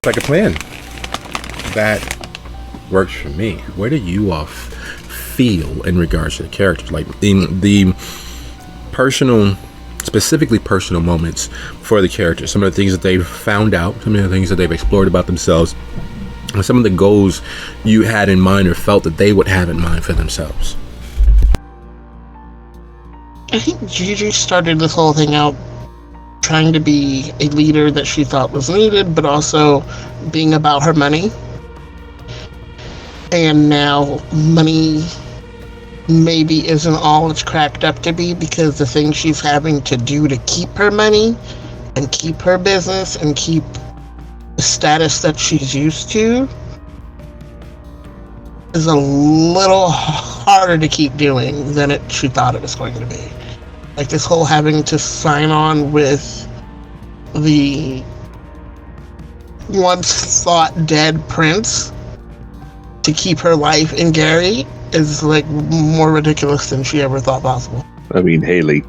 Like a plan. That works for me. Where do you all feel in regards to the characters? Like in the personal, specifically personal moments for the characters, some of the things that they've found out, some of the things that they've explored about themselves, and some of the goals you had in mind or felt that they would have in mind for themselves. I think Gigi started this whole thing out trying to be a leader that she thought was needed, but also being about her money. And now money maybe isn't all it's cracked up to be, because the things she's having to do to keep her money and keep her business and keep the status that she's used to is a little harder to keep doing than she thought it was going to be. Like this whole having to sign on with the once thought dead prince to keep her life in Gary is like more ridiculous than she ever thought possible. I mean, Haley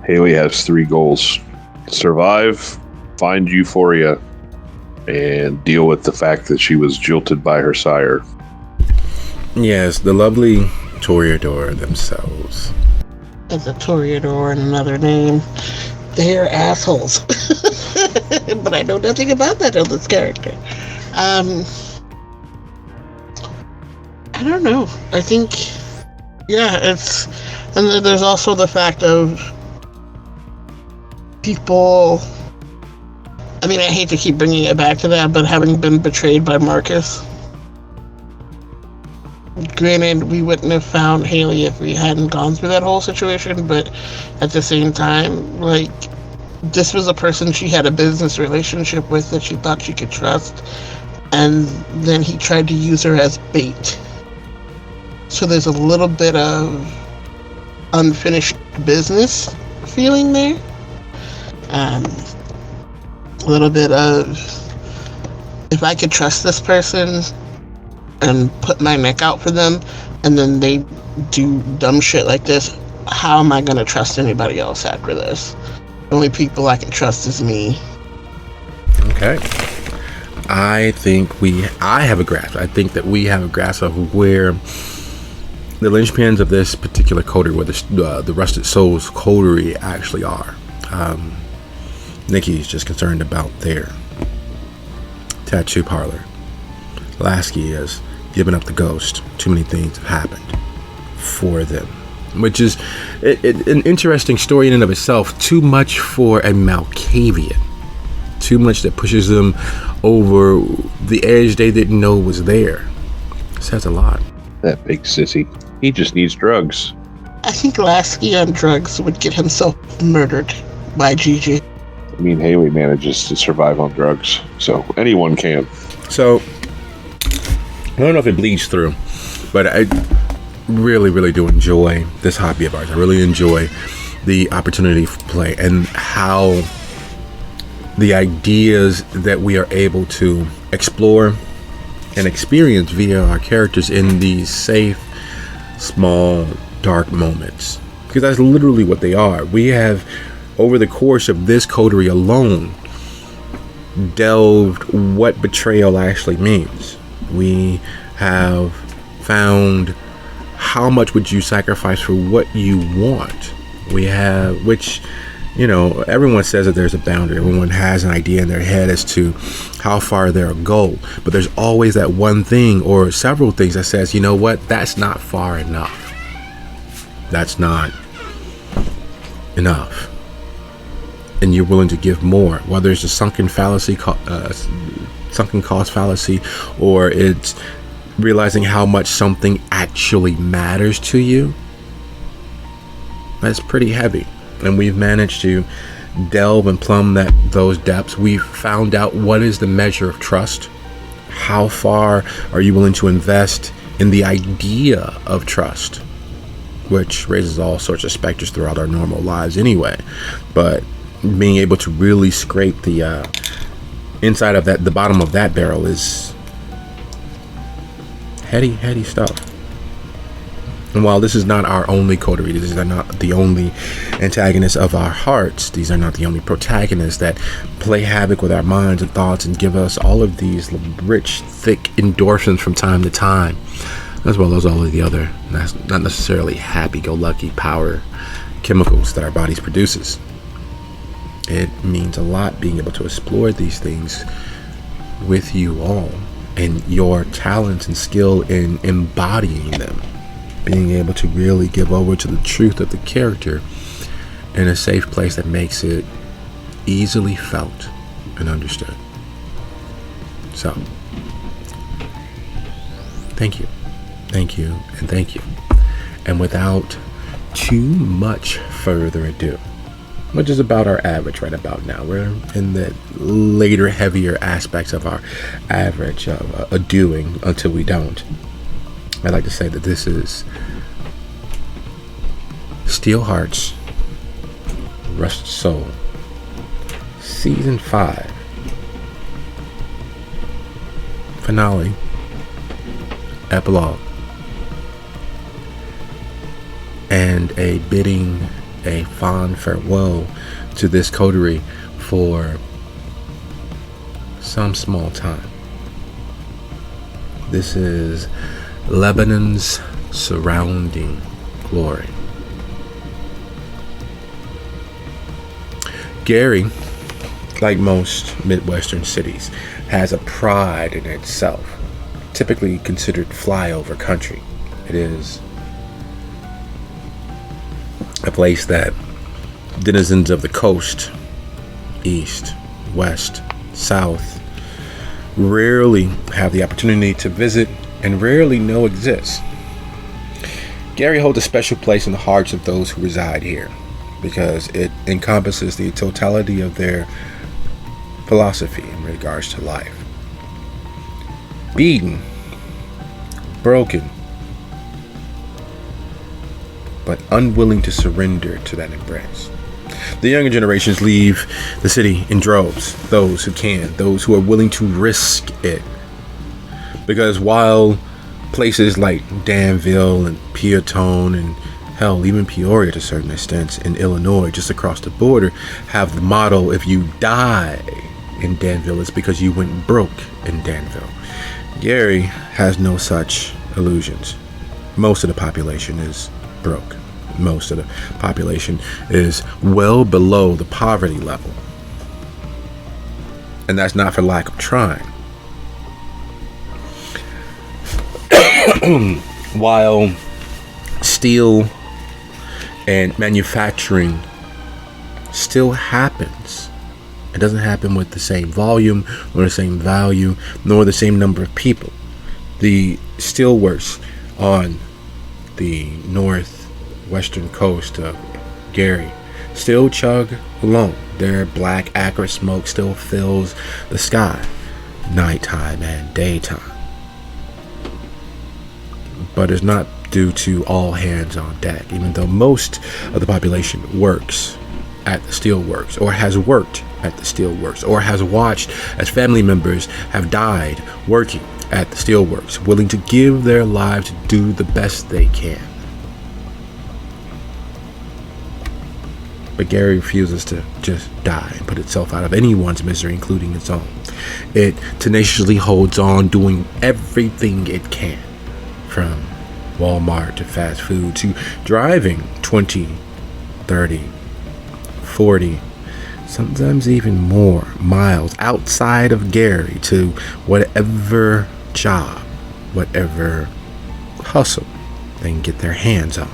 has 3 goals: survive, find euphoria, and deal with the fact that she was jilted by her sire. Yes, the lovely Toreador themselves. As a Toreador and another name, they're assholes. But I know nothing about that in this character. I don't know. I think, yeah, it's, and then there's also the fact of people. I mean, I hate to keep bringing it back to that, but having been betrayed by Marcus. Granted, we wouldn't have found Haley if we hadn't gone through that whole situation, but at the same time, like, this was a person she had a business relationship with that she thought she could trust, and then he tried to use her as bait. So there's a little bit of unfinished business feeling there. A little bit of, if I could trust this person and put my neck out for them, and then they do dumb shit like this, how am I going to trust anybody else after this? The only people I can trust is me. Okay. I think I have a grasp. I think that we have a grasp of where the linchpins of this particular coterie, where the Rusted Souls coterie actually are. Nikki's just concerned about their tattoo parlor. Lasky has given up the ghost. Too many things have happened for them, which is an interesting story in and of itself. Too much for a Malkavian. Too much that pushes them over the edge they didn't know was there. Says a lot. That big sissy. He just needs drugs. I think Lasky on drugs would get himself murdered by Gigi. I mean, Haley manages to survive on drugs, so anyone can. So, I don't know if it bleeds through, but I really, really do enjoy this hobby of ours. I really enjoy the opportunity to play and how the ideas that we are able to explore and experience via our characters in these safe, small, dark moments. Because that's literally what they are. We have, over the course of this coterie alone, delved what betrayal actually means. We have found how much would you sacrifice for what you want. We have, which, you know, everyone says that there's a boundary. Everyone has an idea in their head as to how far they'll go. But there's always that one thing or several things that says, you know what, that's not far enough. That's not enough. And you're willing to give more, whether it's a sunken cost fallacy, or it's realizing how much something actually matters to you. That's pretty heavy. and we've managed to delve and plumb those depths. We've found out what is the measure of trust. How far are you willing to invest in the idea of trust, which raises all sorts of specters throughout our normal lives anyway. But being able to really scrape the inside of the bottom of that barrel is heady stuff. And while this is not our only coterie, these are not the only antagonists of our hearts, these are not the only protagonists that play havoc with our minds and thoughts and give us all of these rich, thick endorphins from time to time, as well as all of the other, not necessarily happy-go-lucky power chemicals that our bodies produces. It means a lot being able to explore these things with you all and your talent and skill in embodying them. Being able to really give over to the truth of the character in a safe place that makes it easily felt and understood. So, thank you, and thank you. And without too much further ado, which is about our average right about now, we're in the later, heavier aspects of our average of a doing until we don't. I'd like to say that this is Steel Hearts, Rusted Soul, Season 5, Finale, Epilogue, and a bidding a fond farewell to this coterie for some small time. This is Lebanon's Surrounding Glory. Gary, like most Midwestern cities, has a pride in itself, typically considered flyover country. It is a place that denizens of the coast, east, west, south, rarely have the opportunity to visit and rarely know exists. Gary holds a special place in the hearts of those who reside here because it encompasses the totality of their philosophy in regards to life. Beaten, broken, but unwilling to surrender to that embrace. The younger generations leave the city in droves, those who can, those who are willing to risk it. Because while places like Danville and Peatone and hell, even Peoria to certain extents in Illinois, just across the border, have the motto, if you die in Danville, it's because you went broke in Danville. Gary has no such illusions. Most of the population is broke. Most of the population is well below the poverty level. And that's not for lack of trying. While steel and manufacturing still happens, it doesn't happen with the same volume, nor the same value, nor the same number of people. The steelworks on the northwestern coast of Gary still chug along. Their black acrid smoke still fills the sky, nighttime and daytime. But it's not due to all hands on deck, even though most of the population works at the steelworks, or has worked at the steelworks, or has watched as family members have died working at the steelworks, willing to give their lives to do the best they can. But Gary refuses to just die and put itself out of anyone's misery, including its own. It tenaciously holds on, doing everything it can, from Walmart to fast food to driving 20, 30, 40, sometimes even more miles outside of Gary to whatever job, whatever hustle they can get their hands on.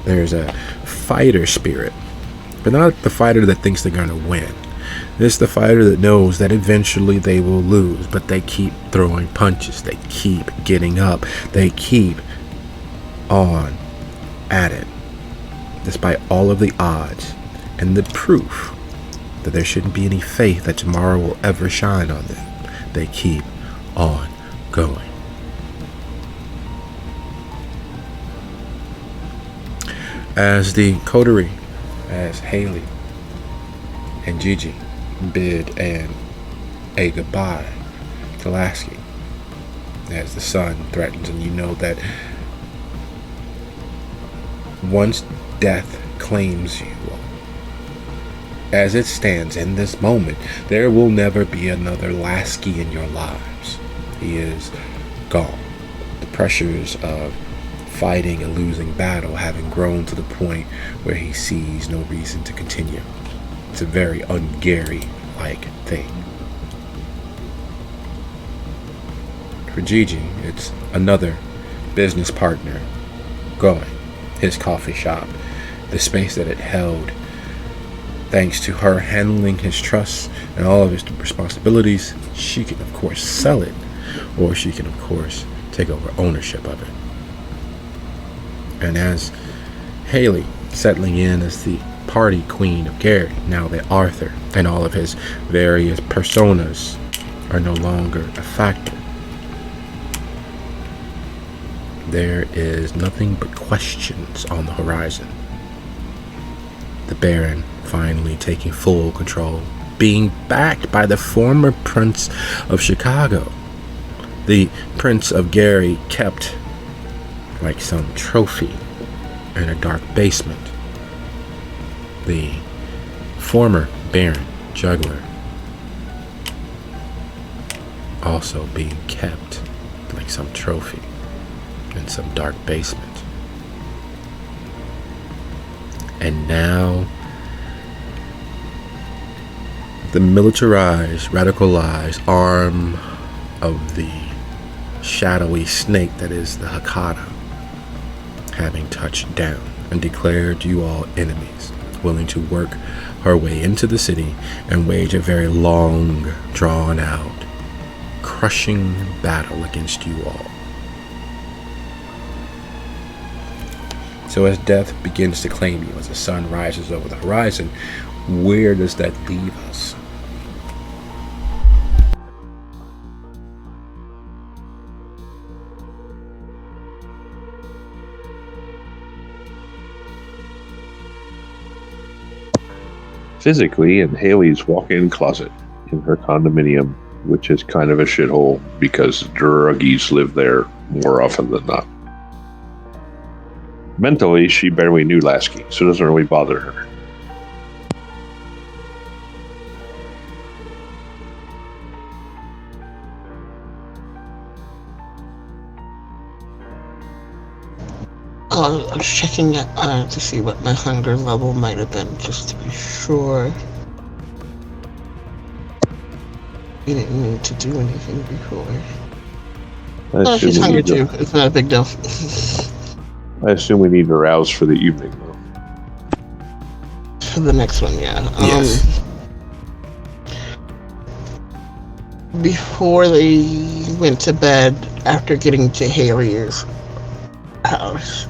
There's a fighter spirit, but not the fighter that thinks they're going to win. It's the fighter that knows that eventually they will lose, but they keep throwing punches. They keep getting up. They keep on at it. despite all of the odds and the proof that there shouldn't be any faith that tomorrow will ever shine on them, they keep on going. As the coterie, as Haley and Gigi bid a goodbye to Lasky, as the sun threatens, and you know that once death claims you, as it stands in this moment, there will never be another Lasky in your lives. He is gone. The pressures of fighting a losing battle having grown to the point where he sees no reason to continue. It's a very un-Gary-like thing. For Gigi, it's another business partner going. His coffee shop, the space that it held, thanks to her handling his trust and all of his responsibilities, she can of course sell it, or she can of course take over ownership of it. And as Haley settling in as the party queen of Gary, now that Arthur and all of his various personas are no longer a factor, there is nothing but questions on the horizon. The Baron finally taking full control, being backed by the former Prince of Chicago. The Prince of Gary kept like some trophy in a dark basement. The former Baron Juggler also being kept like some trophy in some dark basement. And now the militarized, radicalized arm of the shadowy snake that is the Hakata, having touched down and declared you all enemies, willing to work her way into the city and wage a very long, drawn-out, crushing battle against you all. So as death begins to claim you, as the sun rises over the horizon, where does that leave us? Physically in Haley's walk-in closet in her condominium, which is kind of a shithole because druggies live there more often than not. Mentally, she barely knew Lasky, so it doesn't really bother her. I was checking it to see what my hunger level might have been, just to be sure. We didn't need to do anything before. Oh, she's hungry too. It's not a big deal. I assume we need to rouse for the evening, though. For the next one, yeah. Yes. Before they went to bed, after getting to Haley's house.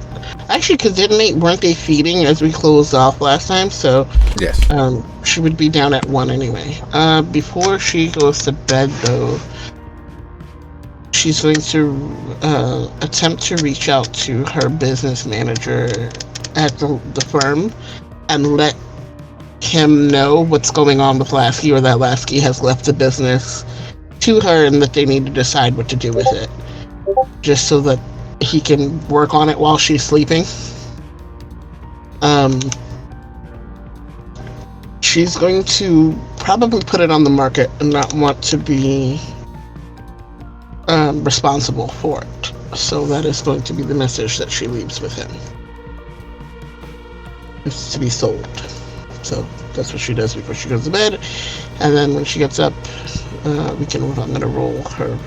Actually, because weren't they feeding as we closed off last time? So Yes. She would be down at 1 anyway. Before she goes to bed, though, she's going to attempt to reach out to her business manager at the firm and let him know what's going on with Lasky, or that Lasky has left the business to her and that they need to decide what to do with it. Just so that he can work on it while she's sleeping. She's going to probably put it on the market and not want to be responsible for it. So that is going to be the message that she leaves with him. It's to be sold. So that's what she does before she goes to bed. And then when she gets up, I'm going to roll her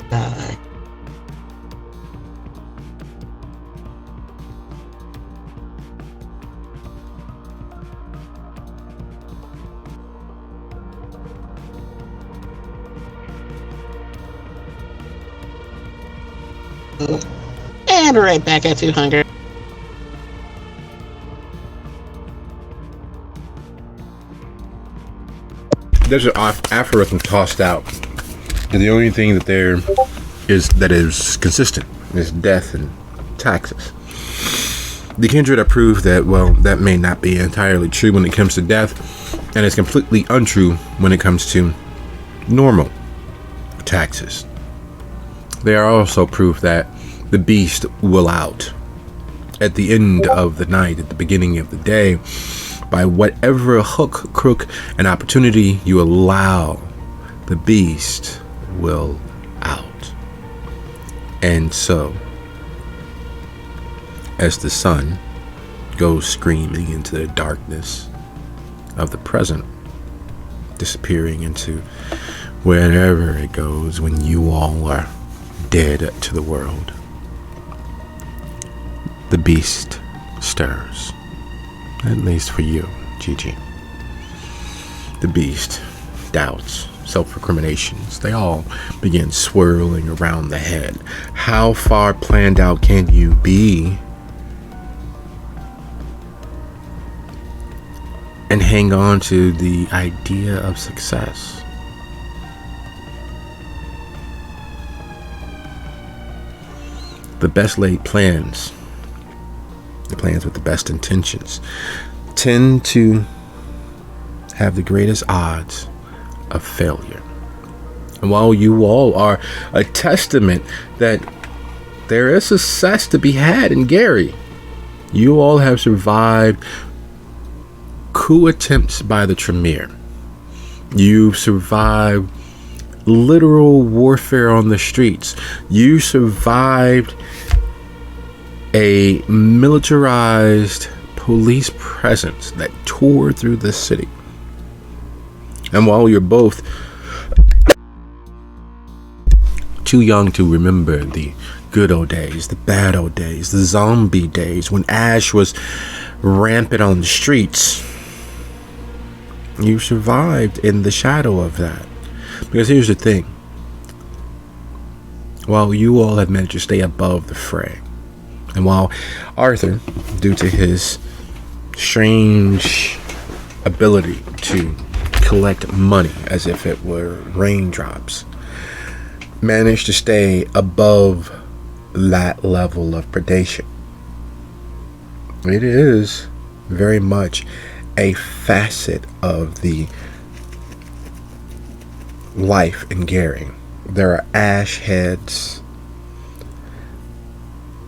die. And right back at 200. there's an aphorism tossed out. And the only thing that is consistent is death and taxes. The kindred have proved that, well, that may not be entirely true when it comes to death, and it's completely untrue when it comes to normal taxes. They are also proof that the beast will out at the end of the night, at the beginning of the day, by whatever hook, crook, and opportunity you allow, the beast will out. And so, as the sun goes screaming into the darkness of the present, disappearing into wherever it goes when you all are dead to the world, the beast stirs. At least for you, Gigi. The beast, doubts, self-recriminations, they all begin swirling around the head. How far planned out can you be and hang on to the idea of success? The best laid plans, the plans with the best intentions, tend to have the greatest odds of failure. And while you all are a testament that there is success to be had in Gary, you all have survived coup attempts by the Tremere. You survived literal warfare on the streets. You survived a militarized police presence that tore through the city. And while you're both too young to remember the good old days, the bad old days, the zombie days when Ash was rampant on the streets, you survived in the shadow of that. Because here's the thing. While you all have managed to stay above the fray, and while Arthur, due to his strange ability to collect money as if it were raindrops, managed to stay above that level of predation, it is very much a facet of the life in Gary. There are ash heads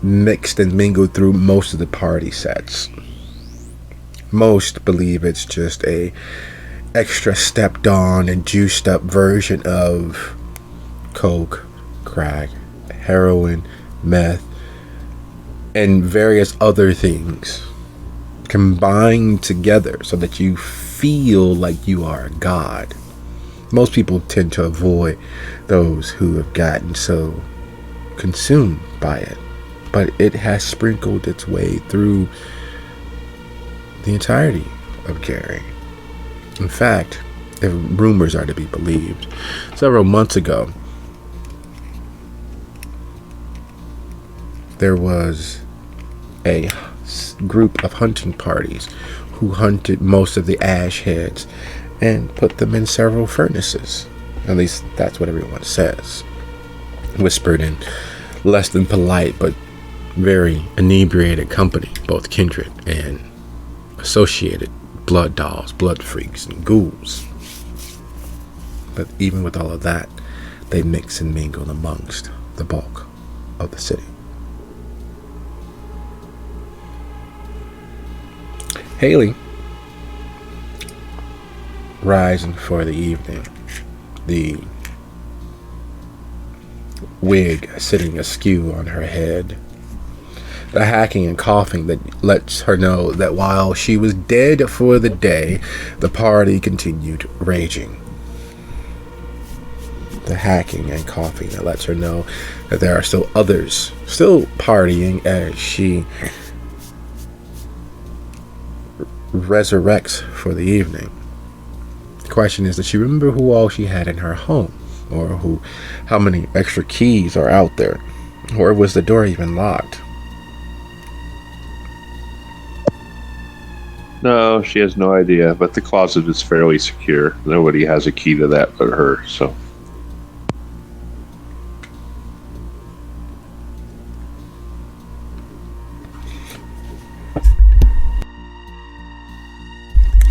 mixed and mingled through most of the party sets. Most believe it's just a extra stepped on and juiced up version of coke, crack, heroin, meth, and various other things combined together so that you feel like you are a god. Most people tend to avoid those who have gotten so consumed by it, but it has sprinkled its way through the entirety of Gary. In fact, if rumors are to be believed, several months ago, there was a group of hunting parties who hunted most of the ash heads and put them in several furnaces. At least that's what everyone says. Whispered in less than polite but very inebriated company, both kindred and associated blood dolls, blood freaks, and ghouls. But even with all of that, they mix and mingle amongst the bulk of the city. Haley, rising for the evening, the wig sitting askew on her head, the hacking and coughing that lets her know that while she was dead for the day, the party continued raging. The hacking and coughing that lets her know that there are still others still partying as she resurrects for the evening. The question is, does she remember who all she had in her home, or how many extra keys are out there, or was the door even locked? No, she has no idea, but the closet is fairly secure. Nobody has a key to that but her, so.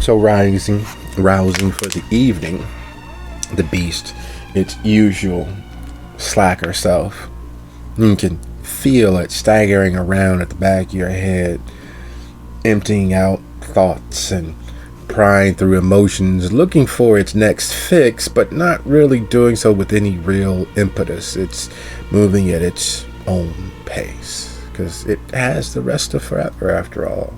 So rousing for the evening, the beast, its usual slacker self. You can feel it staggering around at the back of your head, emptying out thoughts and prying through emotions, looking for its next fix, but not really doing so with any real impetus. It's moving at its own pace, because it has the rest of forever after all.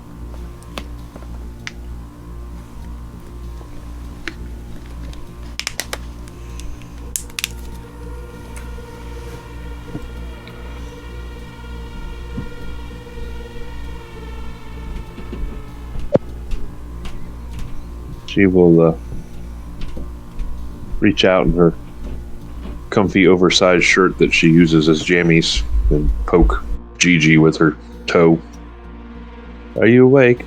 She will reach out in her comfy oversized shirt that she uses as jammies and poke Gigi with her toe. Are you awake?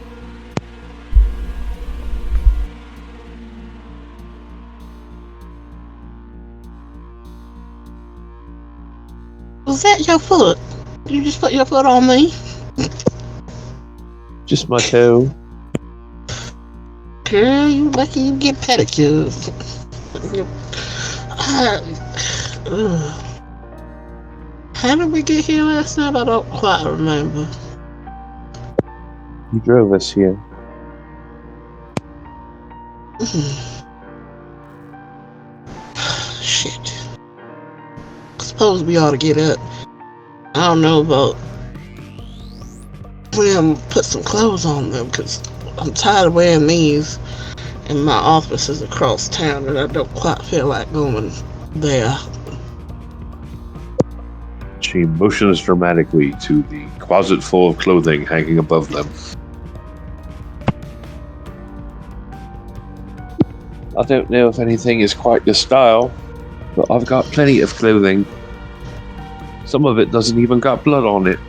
Was that your foot? You just put your foot on me? Just my toe. Girl, you lucky you get pedicures. How did we get here last night? I don't quite remember. You drove us here. Shit. Suppose we ought to get up. I don't know about put some clothes on them, because I'm tired of wearing these, and my office is across town, and I don't quite feel like going there. She motions dramatically to the closet full of clothing hanging above them. I don't know if anything is quite the style, but I've got plenty of clothing. Some of it doesn't even got blood on it.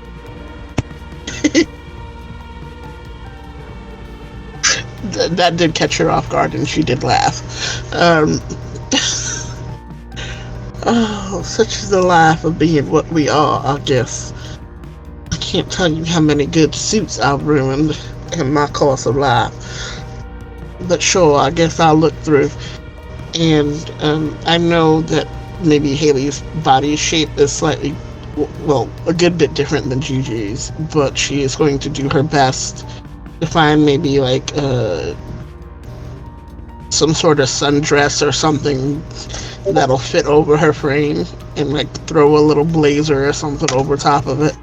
That did catch her off guard, and she did laugh. Oh, such is the life of being what we are, I guess. I can't tell you how many good suits I've ruined in my course of life. But sure, I guess I'll look through. And I know that maybe Haley's body shape is slightly, well, a good bit different than Gigi's, but she is going to do her best to find maybe like some sort of sundress or something that'll fit over her frame, and like throw a little blazer or something over top of it.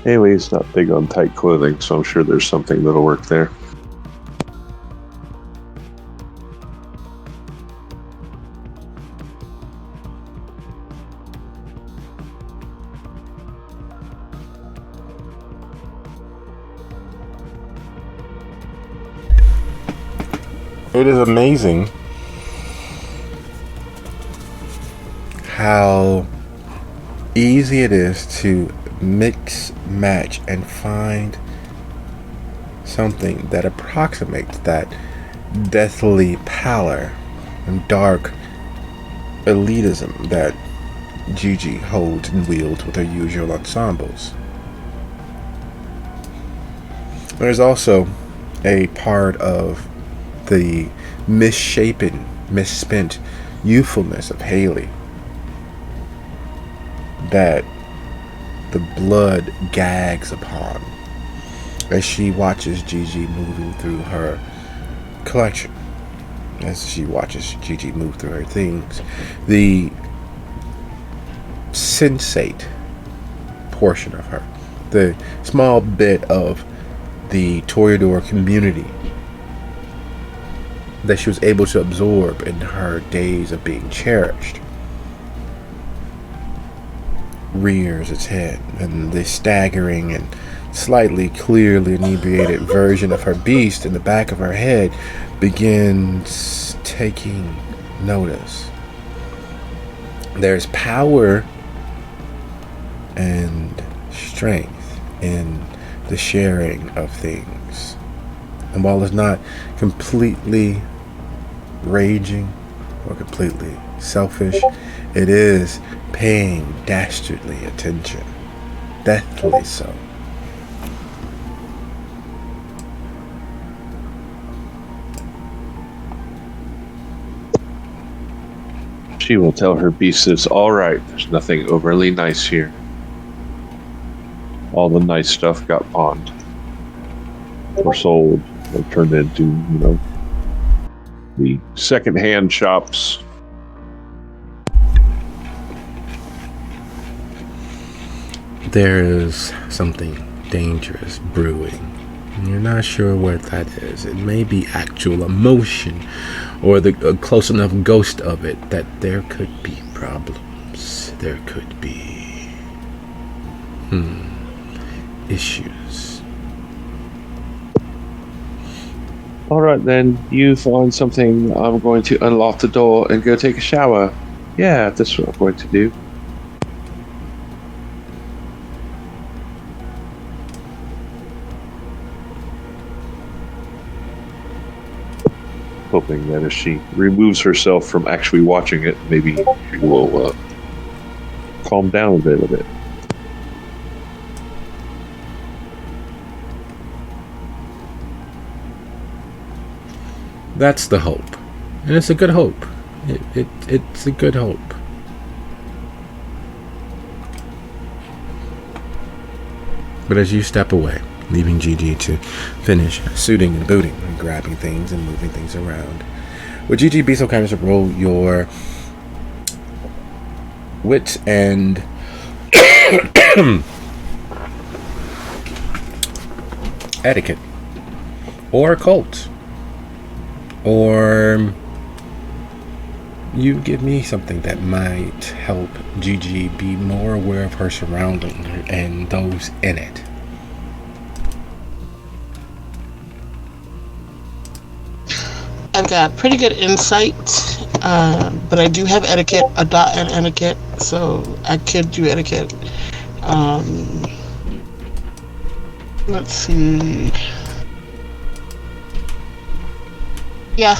Haley's not big on tight clothing, so I'm sure there's something that'll work there. It is amazing how easy it is to mix, match, and find something that approximates that deathly pallor and dark elitism that Gigi holds and wields with her usual ensembles. There's also a part of the misshapen, misspent youthfulness of Haley that the blood gags upon as she watches Gigi moving through her collection, as she watches Gigi move through her things. The sensate portion of her, the small bit of the Toreador community that she was able to absorb in her days of being cherished, rears its head, and the staggering and slightly clearly inebriated version of her beast in the back of her head begins taking notice. There's power and strength in the sharing of things. And while it's not completely raging or completely selfish, it is paying dastardly attention. Deathly so. She will tell her beast it's all right. There's nothing overly nice here. All the nice stuff got pawned or sold or turned into, the second-hand shops. There is something dangerous brewing. You're not sure what that is. It may be actual emotion or the close enough ghost of it that there could be problems. There could be issues. All right, then. You find something. I'm going to unlock the door and go take a shower. Yeah, that's what I'm going to do. Hoping that if she removes herself from actually watching it, maybe she will calm down a bit. That's the hope. And it's a good hope. It's a good hope. But as you step away, leaving Gigi to finish suiting and booting and grabbing things and moving things around, would Gigi be so kind as to roll your wits and etiquette or occult? Or you give me something that might help Gigi be more aware of her surroundings and those in it. I've got pretty good insight, but I do have etiquette, a dot and etiquette, so I could do etiquette. Let's see. Yeah.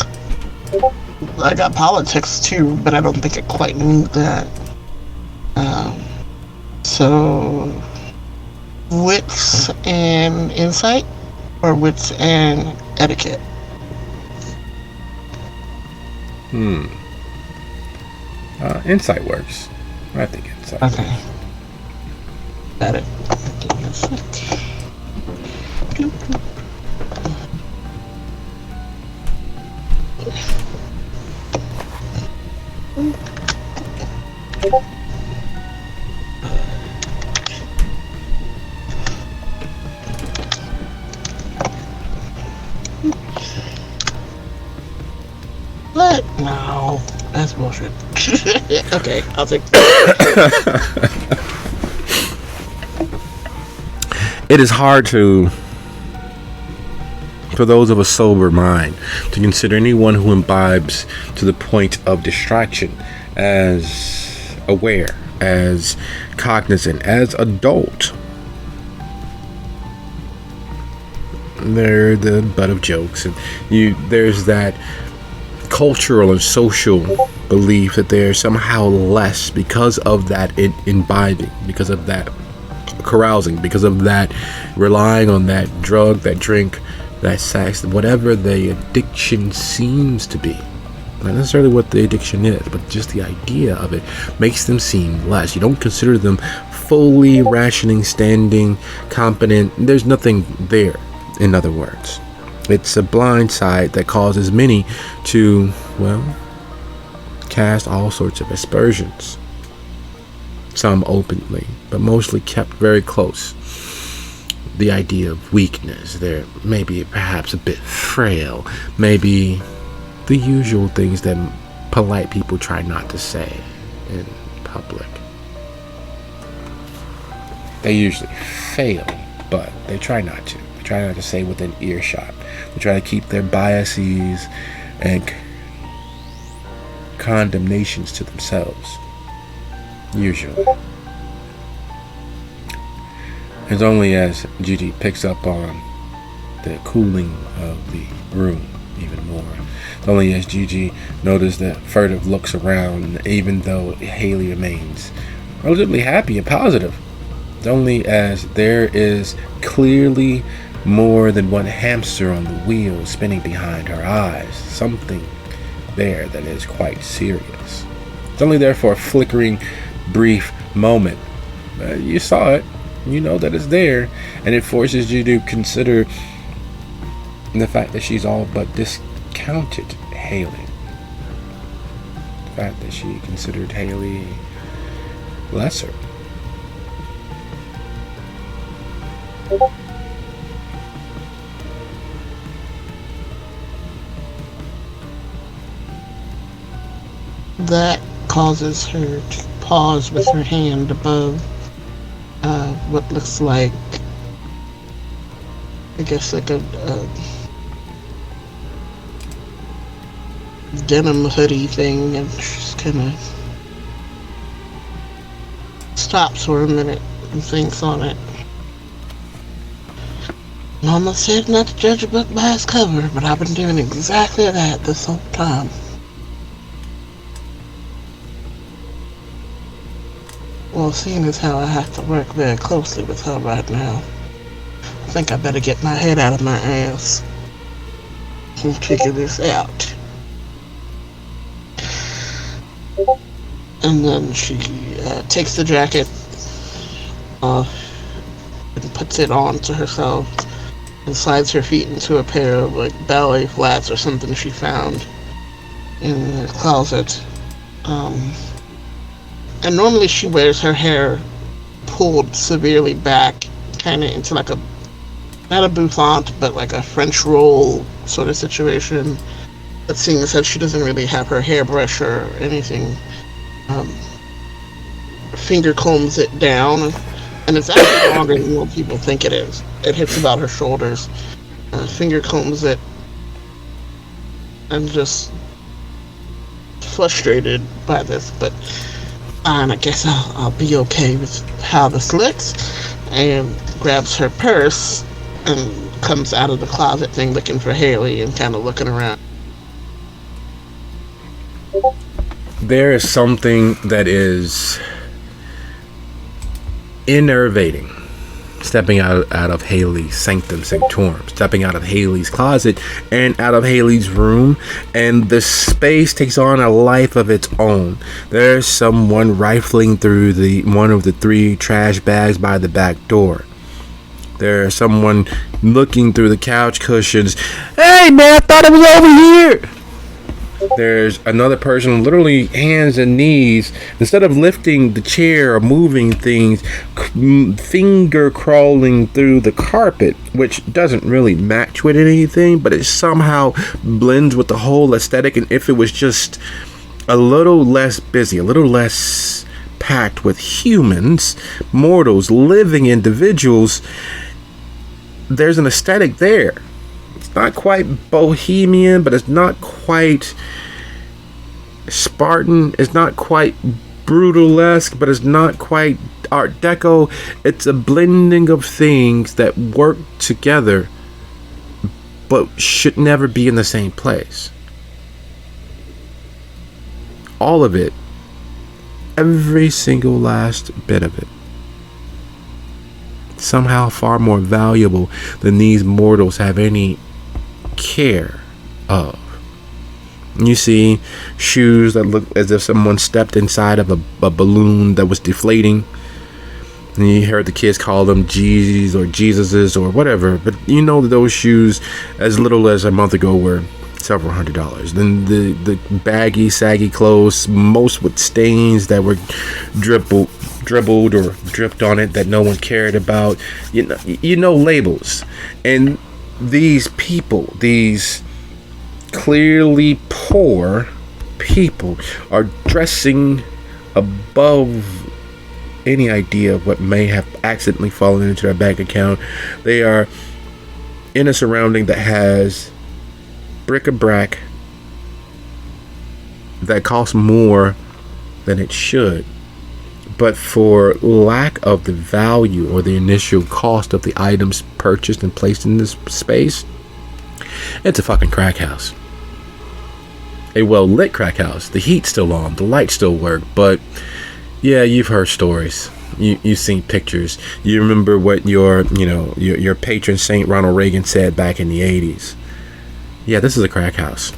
I got politics too, but I don't think I quite need that. So, wits and insight, or wits and etiquette? Insight works. I think insight. Okay. Got it. Give me a sec. What? No, that's bullshit. Okay, I'll take that. It is hard for those of a sober mind to consider anyone who imbibes to the point of distraction as aware, as cognizant, as adult. They're the butt of jokes, and there's that cultural and social belief that they're somehow less because of that imbibing, because of that carousing, because of that relying on that drug, that drink, that sex, whatever the addiction seems to be. Not necessarily what the addiction is, but just the idea of it makes them seem less. You don't consider them fully rationing, standing, competent. There's nothing there, in other words. It's a blind side that causes many to, cast all sorts of aspersions. Some openly, but mostly kept very close. The idea of weakness, they're maybe perhaps a bit frail, maybe the usual things that polite people try not to say in public. They usually fail, but they try not to. They try not to say within earshot. They try to keep their biases and condemnations to themselves. Usually. It's only as Gigi picks up on the cooling of the room even more. It's only as Gigi notices the furtive looks around, even though Haley remains relatively happy and positive. It's only as there is clearly more than one hamster on the wheel spinning behind her eyes. Something there that is quite serious. It's only there for a flickering, brief moment. You saw it. You know that it's there. And it forces you to consider the fact that she's all but discounted Haley. The fact that she considered Haley lesser. That causes her to pause with her hand above what looks like, I guess, like a denim hoodie thing, and she's kind of stops for a minute and thinks on it. Mama said not to judge a book by its cover, but I've been doing exactly that this whole time. Well, seeing as how I have to work very closely with her right now, I think I better get my head out of my ass and figure this out. And then she takes the jacket off and puts it on to herself and slides her feet into a pair of like ballet flats or something she found in the closet. And normally she wears her hair pulled severely back, kind of into like a, not a bouffant, but like a French roll sort of situation. But seeing as how she doesn't really have her hairbrush or anything, finger combs it down, and it's actually longer than what people think it is. It hits about her shoulders. Finger combs it, and just frustrated by this, but fine, I guess I'll be okay with how this looks, and grabs her purse and comes out of the closet thing looking for Haley and kind of looking around. There is something that is enervating stepping out of Haley's sanctum sanctorum, stepping out of Haley's closet and out of Haley's room, and the space takes on a life of its own. There's someone rifling through one of the 3 trash bags by the back door. There's someone looking through the couch cushions. Hey man, I thought it was over here. There's another person literally hands and knees, instead of lifting the chair or moving things, finger crawling through the carpet, which doesn't really match with anything, but it somehow blends with the whole aesthetic. And if it was just a little less busy, a little less packed with humans, mortals, living individuals, there's an aesthetic there. It's not quite bohemian, but it's not quite Spartan. It's not quite brutalesque, but it's not quite Art Deco. It's a blending of things that work together, but should never be in the same place. All of it, every single last bit of it, somehow far more valuable than these mortals have any care of. You see shoes that look as if someone stepped inside of a balloon that was deflating, and you heard the kids call them Jeezys or Jesuses or whatever, but you know that those shoes as little as a month ago were several $100s. Then the baggy, saggy clothes, most with stains that were dribbled or dripped on it that no one cared about. You know labels. And these people, these clearly poor people, are dressing above any idea of what may have accidentally fallen into their bank account. They are in a surrounding that has bric-a-brac that costs more than it should, but for lack of the value or the initial cost of the items purchased and placed in this space, it's a fucking crack house. A well-lit crack house. The heat's still on, the lights still work, but yeah, you've heard stories. You've seen pictures. You remember what your patron saint Ronald Reagan said back in the 80s. Yeah, this is a crack house.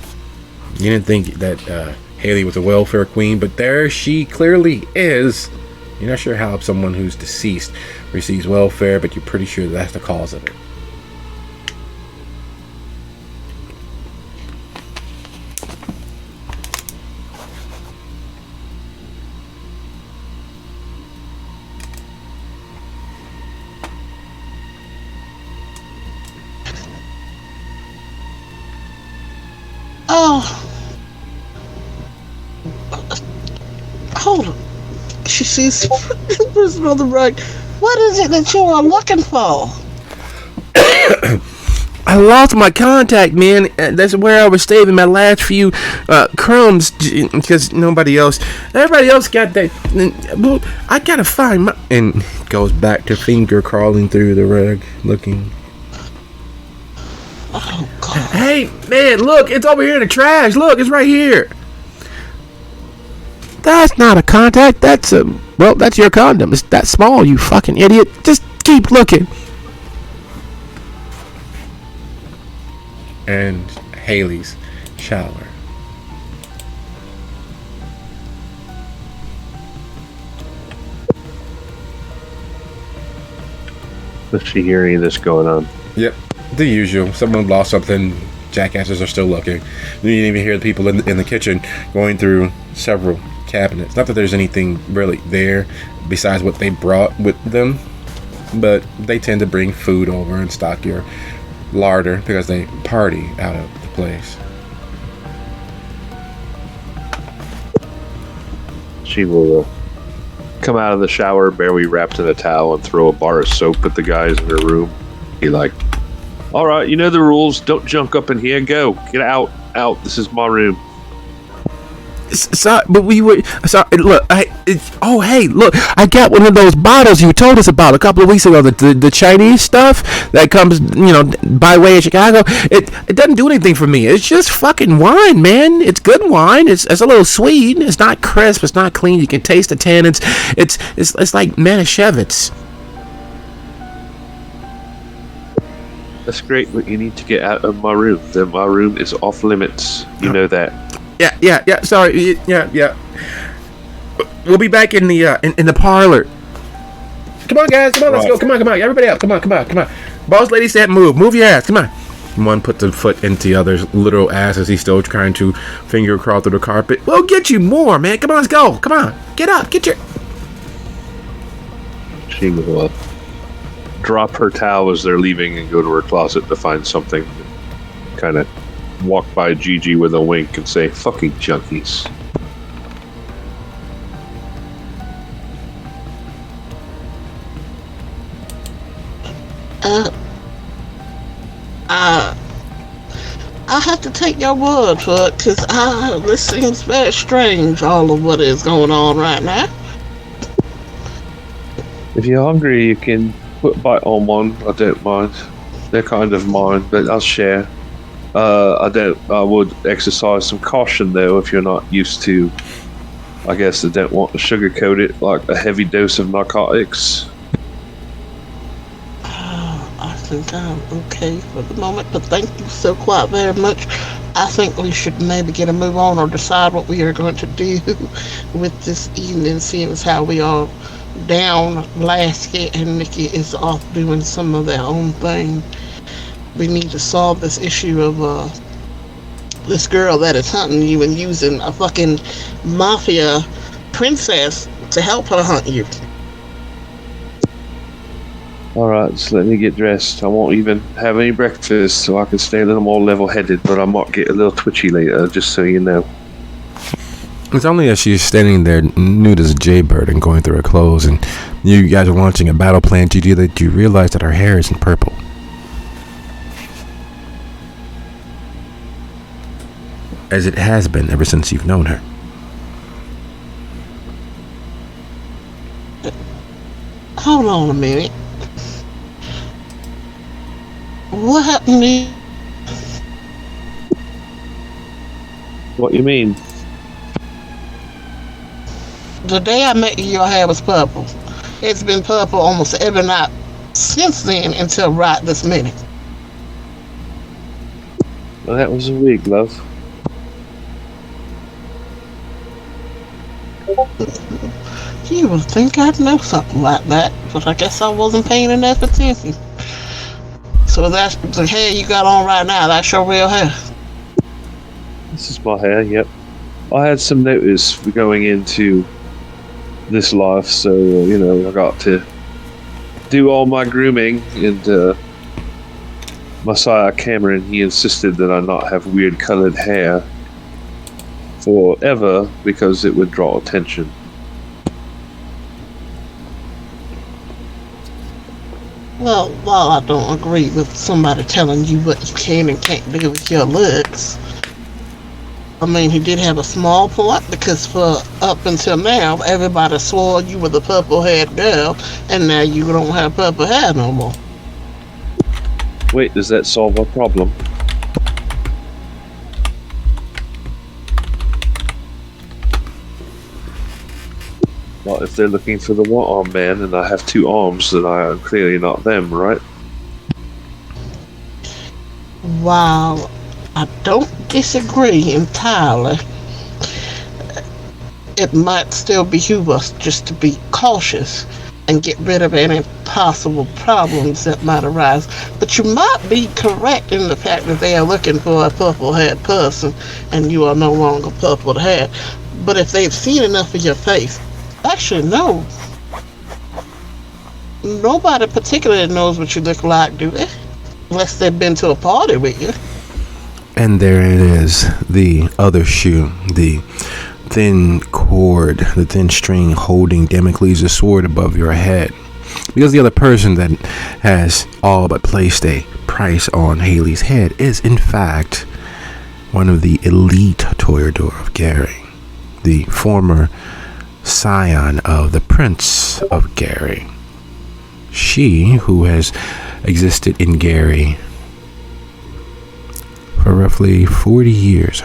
You didn't think that Haley was a welfare queen, but there she clearly is. You're not sure how someone who's deceased receives welfare, but you're pretty sure that's the cause of it. Oh. Hold on. She sees the person on the rug. What is it that you are looking for? I lost my contact, man. That's where I was saving my last few crumbs because everybody else got that. I gotta find my, and goes back to finger crawling through the rug looking. Oh, God. Hey, man, look, it's over here in the trash. Look, it's right here. That's not a contact. That's your condom. It's that small, you fucking idiot. Just keep looking. And Haley's shower. Does she hear any of this going on? Yep, the usual. Someone lost something. Jackasses are still looking. You didn't even hear the people in the kitchen going through several cabinets. Not that there's anything really there besides what they brought with them, but they tend to bring food over and stock your larder because they party out of the place. She will come out of the shower barely wrapped in a towel and throw a bar of soap at the guys in her room. Be like, all right, you know the rules. Don't junk up in here. Go. Get out. Out. This is my room. Sorry, but we were sorry. Look, hey, look! I got one of those bottles you told us about a couple of weeks ago. The Chinese stuff that comes, by way of Chicago. It doesn't do anything for me. It's just fucking wine, man. It's good wine. It's a little sweet. It's not crisp. It's not clean. You can taste the tannins. It's like Manischewitz. That's great, but you need to get out of my room. Then my room is off limits. You know that. Yeah. Sorry. Yeah. We'll be back in the parlor. Come on, guys. Come on, let's go. Come on. Everybody out. Come on. Boss lady said move. Move your ass. Come on. One put the foot into the other's literal ass as he's still trying to finger crawl through the carpet. We'll get you more, man. Come on, let's go. Come on. Get up. Get your... She will drop her towel as they're leaving and go to her closet to find something. Kind of walk by Gigi with a wink and say, fucking junkies. I have to take your word for it, because this seems very strange, all of what is going on right now. If you're hungry, you can put a bite on one. I don't mind. They're kind of mine, but I'll share. I would exercise some caution, though, if you're not used to, I guess I don't want to sugarcoat it, like a heavy dose of narcotics. I think I'm okay for the moment, but thank you so quite very much. I think we should maybe get a move on or decide what we are going to do with this evening, seeing as how we are down Lasky and Nikki is off doing some of their own thing. We need to solve this issue of this girl that is hunting you and using a fucking mafia princess to help her hunt you. Alright, so let me get dressed. I won't even have any breakfast so I can stay a little more level-headed, but I might get a little twitchy later, just so you know. It's only as she's standing there nude as a jaybird and going through her clothes and you guys are launching a battle plan, Gigi, that you realize that her hair isn't purple. As it has been ever since you've known her. hold on a minute. What happened to you? What you mean? The day I met you, your hair was purple. It's been purple almost every night since then until right this minute. Well, that was a wig, love. You would think I'd know something like that, but I guess I wasn't paying enough attention. So that's the hair you got on right now. That's your real hair. This is my hair, yep. I had some notice going into this life, so, I got to do all my grooming, and Messiah Cameron, he insisted that I not have weird colored hair forever because it would draw attention. Well, while I don't agree with somebody telling you what you can and can't do with your looks, I mean, he did have a small point because for up until now, everybody swore you were the purple-haired girl, and now you don't have purple hair no more. Wait, does that solve our problem? Well, if they're looking for the one-armed man and I have two arms, then I am clearly not them, right? While I don't disagree entirely, it might still behoove us just to be cautious and get rid of any possible problems that might arise. But you might be correct in the fact that they are looking for a purple-haired person and you are no longer purple-haired. But if they've seen enough of your face, actually, no. Nobody particularly knows what you look like, do they? Unless they've been to a party with you. And there it is, the other shoe, the thin cord, the thin string holding Damocles' sword above your head. Because the other person that has all but placed a price on Haley's head is, in fact, one of the elite Toreador of Gary, the former scion of the Prince of Gary. She, who has existed in Gary for roughly 40 years,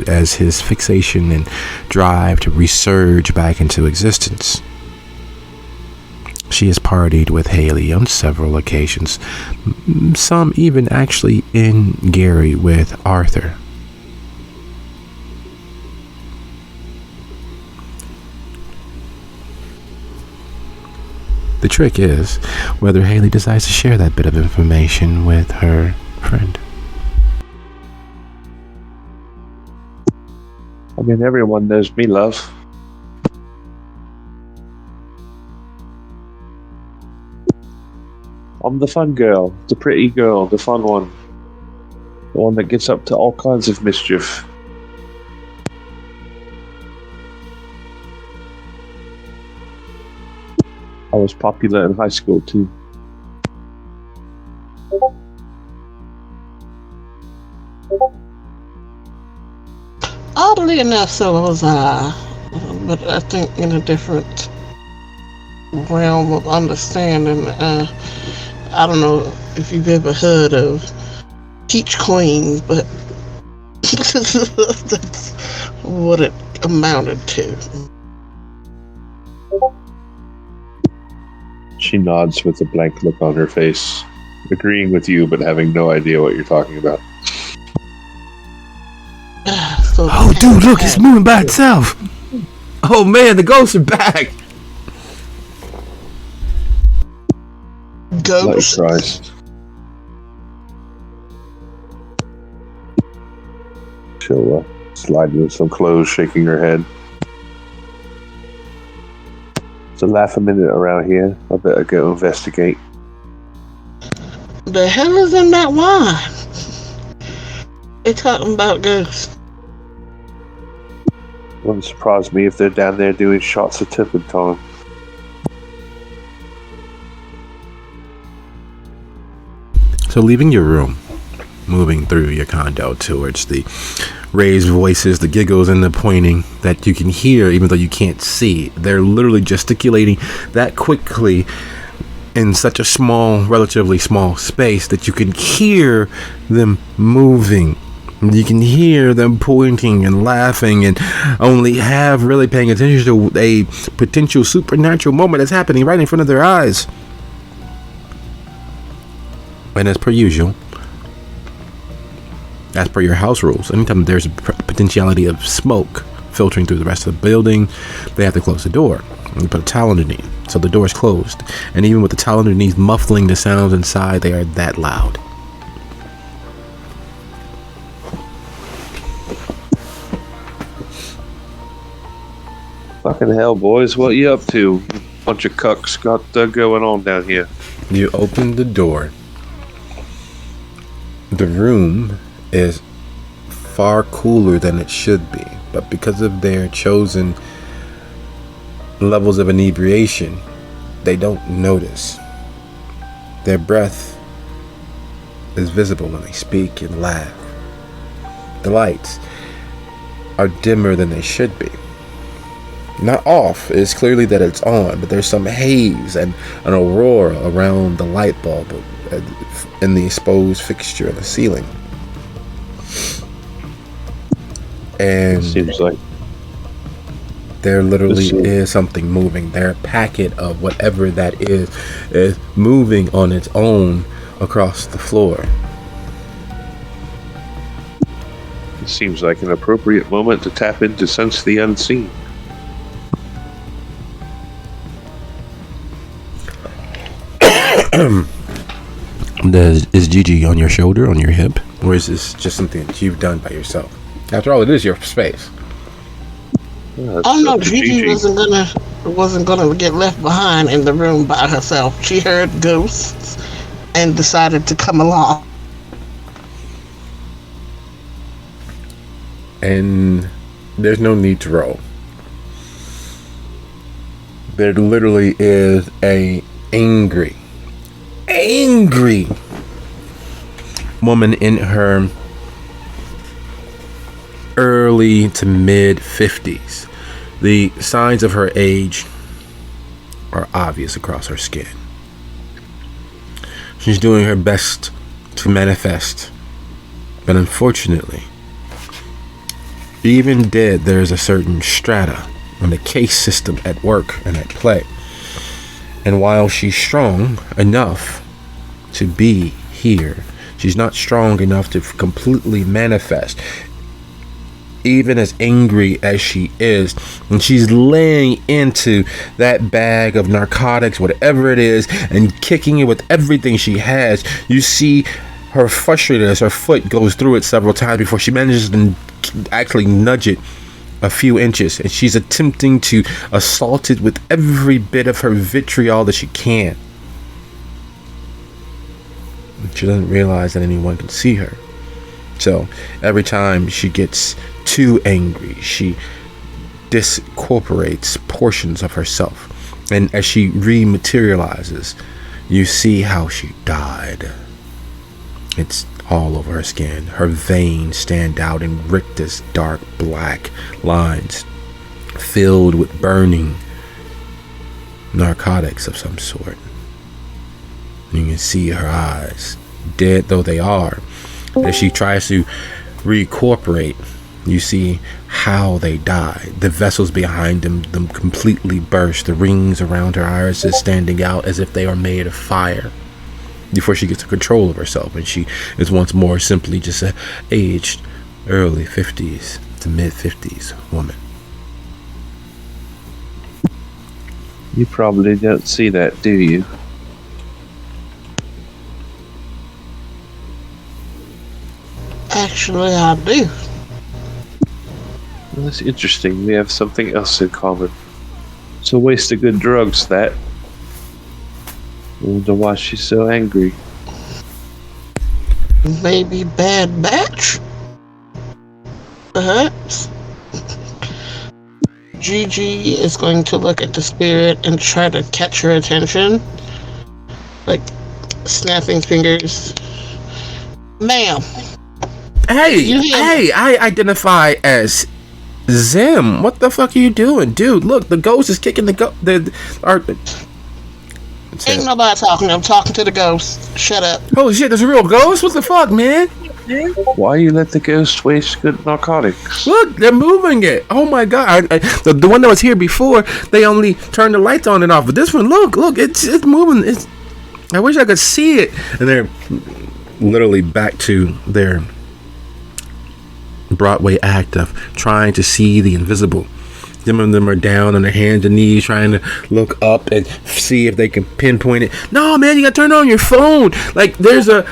as his fixation and drive to resurge back into existence. She has partied with Haley on several occasions, some even actually in Gary with Arthur. The trick is whether Haley decides to share that bit of information with her friend. I mean, everyone knows me, love. I'm the fun girl, the pretty girl, the fun one. The one that gets up to all kinds of mischief. I was popular in high school, too. Oddly enough, so was I. But I think in a different realm of understanding. I don't know if you've ever heard of Peach Queen, but that's what it amounted to. She nods with a blank look on her face, agreeing with you but having no idea what you're talking about. Oh, dude, look, it's moving by itself. Oh, man, the ghosts are back. Ghosts? Christ. She'll slide with some clothes, shaking her head. It's a laugh a minute around here. I better go investigate. The hell is in that wine? They talking about ghosts. Wouldn't surprise me if they're down there doing shots of turpentine. So leaving your room, moving through your condo towards the raised voices, the giggles and the pointing that you can hear even though you can't see. They're literally gesticulating that quickly in such a small, relatively small space that you can hear them moving. You can hear them pointing and laughing and only half really paying attention to a potential supernatural moment that's happening right in front of their eyes. And as per usual, as per your house rules, anytime there's a potentiality of smoke filtering through the rest of the building, they have to close the door and put a towel underneath. So the door is closed. And even with the towel underneath muffling the sounds inside, they are that loud. Fucking hell, boys. What you up to? Bunch of cucks got going on down here. You open the door. The room is far cooler than it should be, but because of their chosen levels of inebriation, they don't notice. Their breath is visible when they speak and laugh. The lights are dimmer than they should be. Not off, it's clearly that it's on, but there's some haze and an aurora around the light bulb in the exposed fixture in the ceiling. And seems like there literally is something moving. Their packet of whatever that is moving on its own across the floor. It seems like an appropriate moment to tap into sense the unseen. Is Gigi on your shoulder, on your hip, or is this just something that you've done by yourself? After all, it is your space. Yeah, Oh no, Gigi wasn't gonna get left behind in the room by herself. She heard ghosts and decided to come along. And there's no need to roll. There literally is a angry woman in her early to mid 50s. The signs of her age are obvious across her skin. She's doing her best to manifest, but unfortunately, even dead, there's a certain strata and the case system at work and at play. And while she's strong enough to be here, she's not strong enough to completely manifest. Even as angry as she is, and she's laying into that bag of narcotics, whatever it is, and kicking it with everything she has, you see her frustrated as her foot goes through it several times before she manages to actually nudge it a few inches, and she's attempting to assault it with every bit of her vitriol that she can. She doesn't realize that anyone can see her. So every time she gets too angry, she discorporates portions of herself. And as she rematerializes, you see how she died. It's all over her skin. Her veins stand out in rictus dark black lines filled with burning narcotics of some sort. You can see her eyes, dead though they are. As she tries to reincorporate, you see how they die. The vessels behind them completely burst. The rings around her irises standing out as if they are made of fire. Before she gets control of herself, and she is once more simply just a aged early 50s to mid 50s woman. You probably don't see that, do you? Actually, I do. Well, that's interesting. We have something else in common. It's a waste of good drugs, that. I wonder why she's so angry. Maybe bad batch? Perhaps. Gigi is going to look at the spirit and try to catch her attention. Like, snapping fingers. Ma'am. Hey, I identify as Zim. What the fuck are you doing? Dude, look, the ghost is kicking It Ain't said, nobody talking. I'm talking to the ghost. Shut up. "Holy shit, there's a real ghost! What the fuck, man? Why you let the ghost waste good narcotics? Look, they're moving it. Oh my god! The one that was here before, they only turned the lights on and off. But this one, look, it's moving. I wish I could see it." And they're literally back to their Broadway act of trying to see the invisible. Some of them are down on their hands and knees trying to look up and see if they can pinpoint it. No, man, you gotta turn it on your phone. Like there's an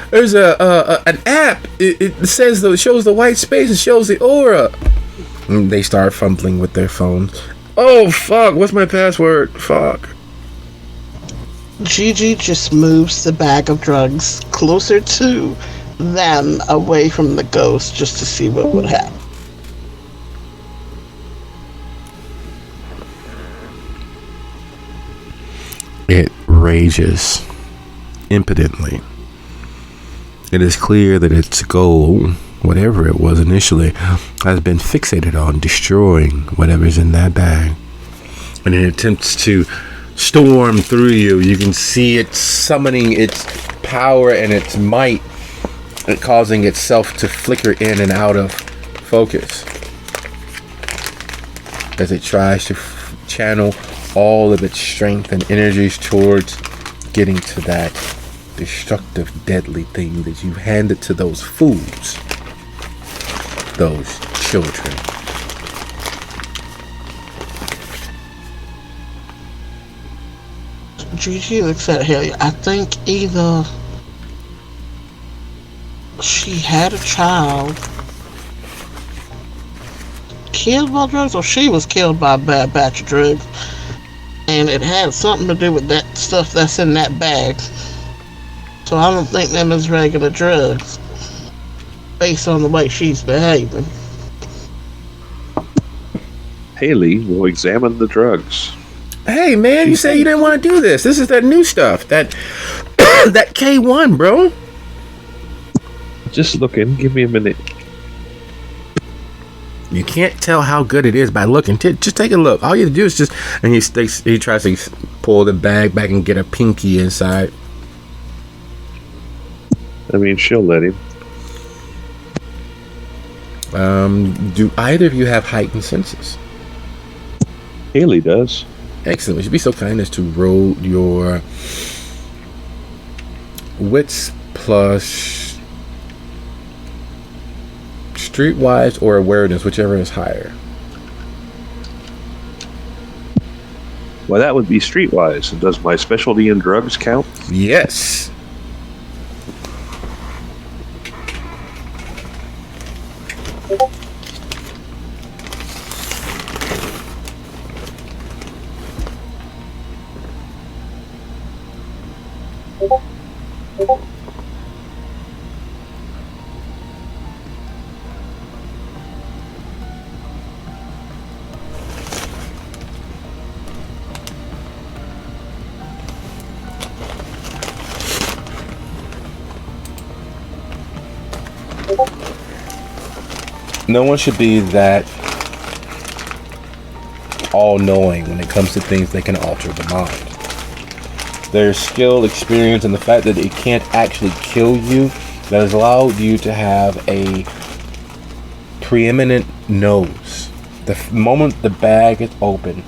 app. It says it shows the white space. It shows the aura. And they start fumbling with their phones. Oh fuck! What's my password? Fuck. Gigi just moves the bag of drugs closer to them, away from the ghost, just to see what would happen. It rages impotently. It is clear that its goal, whatever it was initially, has been fixated on destroying whatever's in that bag. And it attempts to storm through you. You can see it summoning its power and its might, and causing itself to flicker in and out of focus as it tries to channel all of its strength and energies towards getting to that destructive, deadly thing that you handed to those fools, those children. Gigi looks at Haley. I think either she had a child killed by drugs, or she was killed by a bad batch of drugs, and it had something to do with that stuff that's in that bag. So I don't think them is regular drugs, based on the way she's behaving. Haley will examine the drugs. Hey man, you said you didn't want to do this. This is that new stuff. That that K1, bro. Just looking. Give me a minute. You can't tell how good it is by looking. Just take a look. All you have to do is just... And he tries to pull the bag back and get a pinky inside. I mean, she'll let him. Do either of you have heightened senses? Haley does. Excellent. You should be so kind as to roll your wits plus streetwise or awareness, whichever is higher. Well, that would be streetwise. And does my specialty in drugs count? Yes. No one should be that all-knowing when it comes to things that can alter the mind. There's skill, experience, and the fact that it can't actually kill you that has allowed you to have a preeminent nose. The moment the bag is open,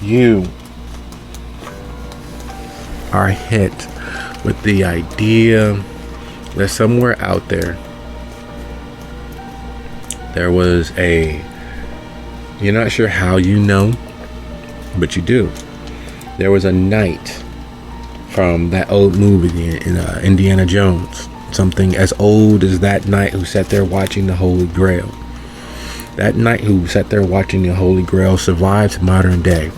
you are hit with the idea that somewhere out there was you're not sure how you know, but you do. There was a knight from that old movie in Indiana Jones, something as old as that knight who sat there watching the Holy Grail. That knight who sat there watching the Holy Grail survived modern day,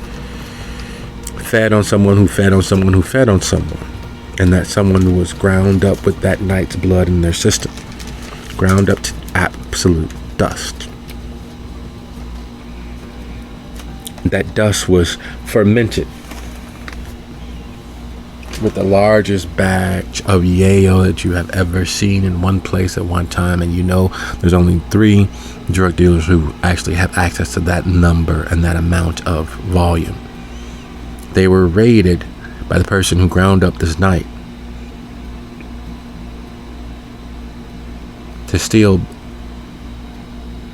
fed on someone who fed on someone who fed on someone, and that someone was ground up with that knight's blood in their system, ground up to absolute dust. That dust was fermented with the largest batch of yayo that you have ever seen in one place at one time, and you know there's only 3 drug dealers who actually have access to that number and that amount of volume. They were raided by the person who ground up this night to steal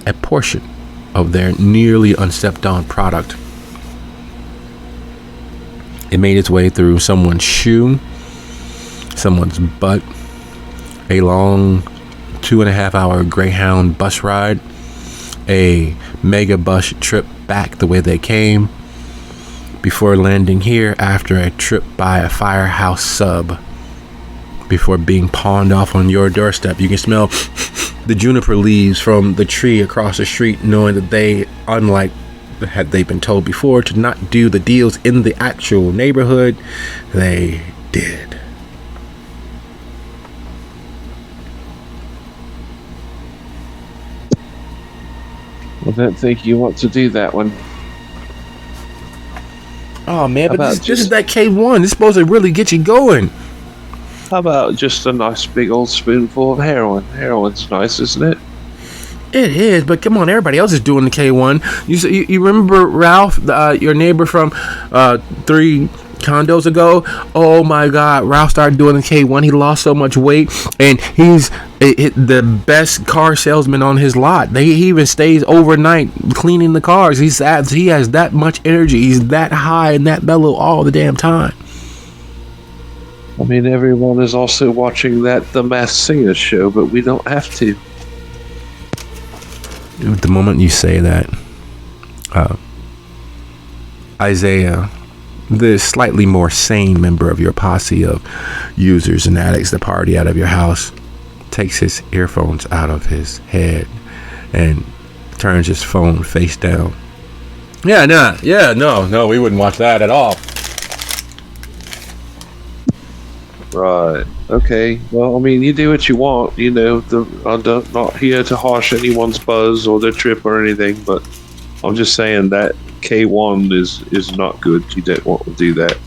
a portion of their nearly unstepped on product. It made its way through someone's shoe, someone's butt, a long 2.5 hour Greyhound bus ride, a mega bus trip back the way they came, before landing here after a trip by a firehouse sub, before being pawned off on your doorstep. You can smell the juniper leaves from the tree across the street, knowing that they, unlike had they been told before to not do the deals in the actual neighborhood, they did. I don't think you want to do that one. Oh man, but this is that K1. It's supposed to really get you going. How about just a nice big old spoonful of heroin? Heroin's nice, isn't it? It is, but come on, everybody else is doing the K1. You remember Ralph, your neighbor from 3 condos ago? Oh my God, Ralph started doing the K1. He lost so much weight, and he's the best car salesman on his lot. He even stays overnight cleaning the cars. He has that much energy. He's that high and that mellow all the damn time. I mean, everyone is also watching The Masked Singer show, but we don't have to. The moment you say that, Isaiah, the slightly more sane member of your posse of users and addicts that party out of your house, takes his earphones out of his head and turns his phone face down. No, we wouldn't watch that at all. Right. Okay. Well, I mean, you do what you want. You know, I'm not here to harsh anyone's buzz or their trip or anything, but I'm just saying that K1 is not good. You don't want to do that.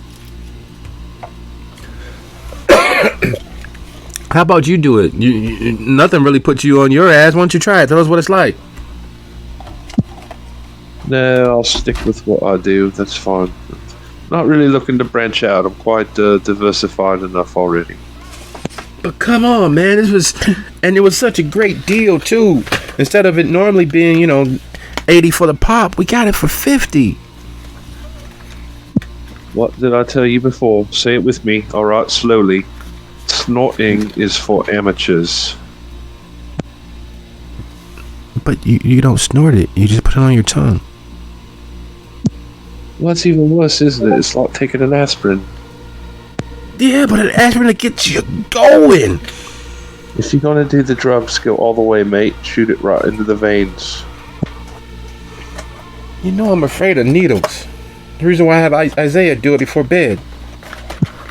How about you do it? You nothing really puts you on your ass. Why don't you try it? Tell us what it's like. No, I'll stick with what I do. That's fine. Not really looking to branch out. I'm quite diversified enough already. But come on, man, it was such a great deal too. Instead of it normally being, $80 for the pop, we got it for $50. What did I tell you before? Say it with me. All right, slowly. Snorting is for amateurs. But you don't snort it. You just put it on your tongue. Well, that's even worse, isn't it? It's like taking an aspirin. Yeah, but an aspirin to get you going. If you're gonna do the drugs, go all the way, mate. Shoot it right into the veins. You know I'm afraid of needles. The reason why I have Isaiah do it before bed.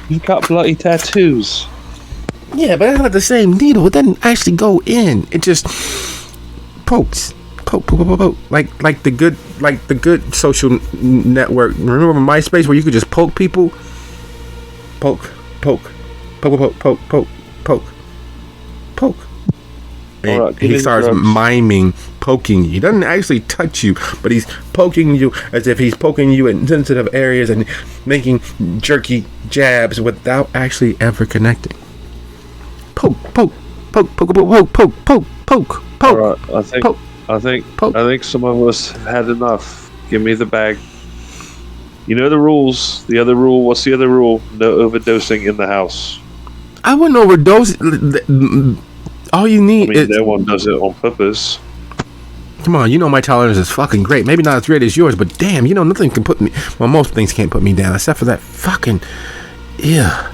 You've got bloody tattoos. Yeah, but it's not the same needle. It doesn't actually go in. It just pokes. Poke. Like the good social network. Remember MySpace where you could just poke people? Poke. And right, he starts miming poking you. He doesn't actually touch you, but he's poking you as if he's poking you in sensitive areas and making jerky jabs without actually ever connecting. Poke. All right, I think some of us have had enough. Give me the bag. You know the rules. The other rule. What's the other rule? No overdosing in the house. I wouldn't overdose. All you need is... no one does it on purpose. Come on, my tolerance is fucking great. Maybe not as great as yours, but damn, nothing can put me... Well, most things can't put me down, except for that fucking... Yeah.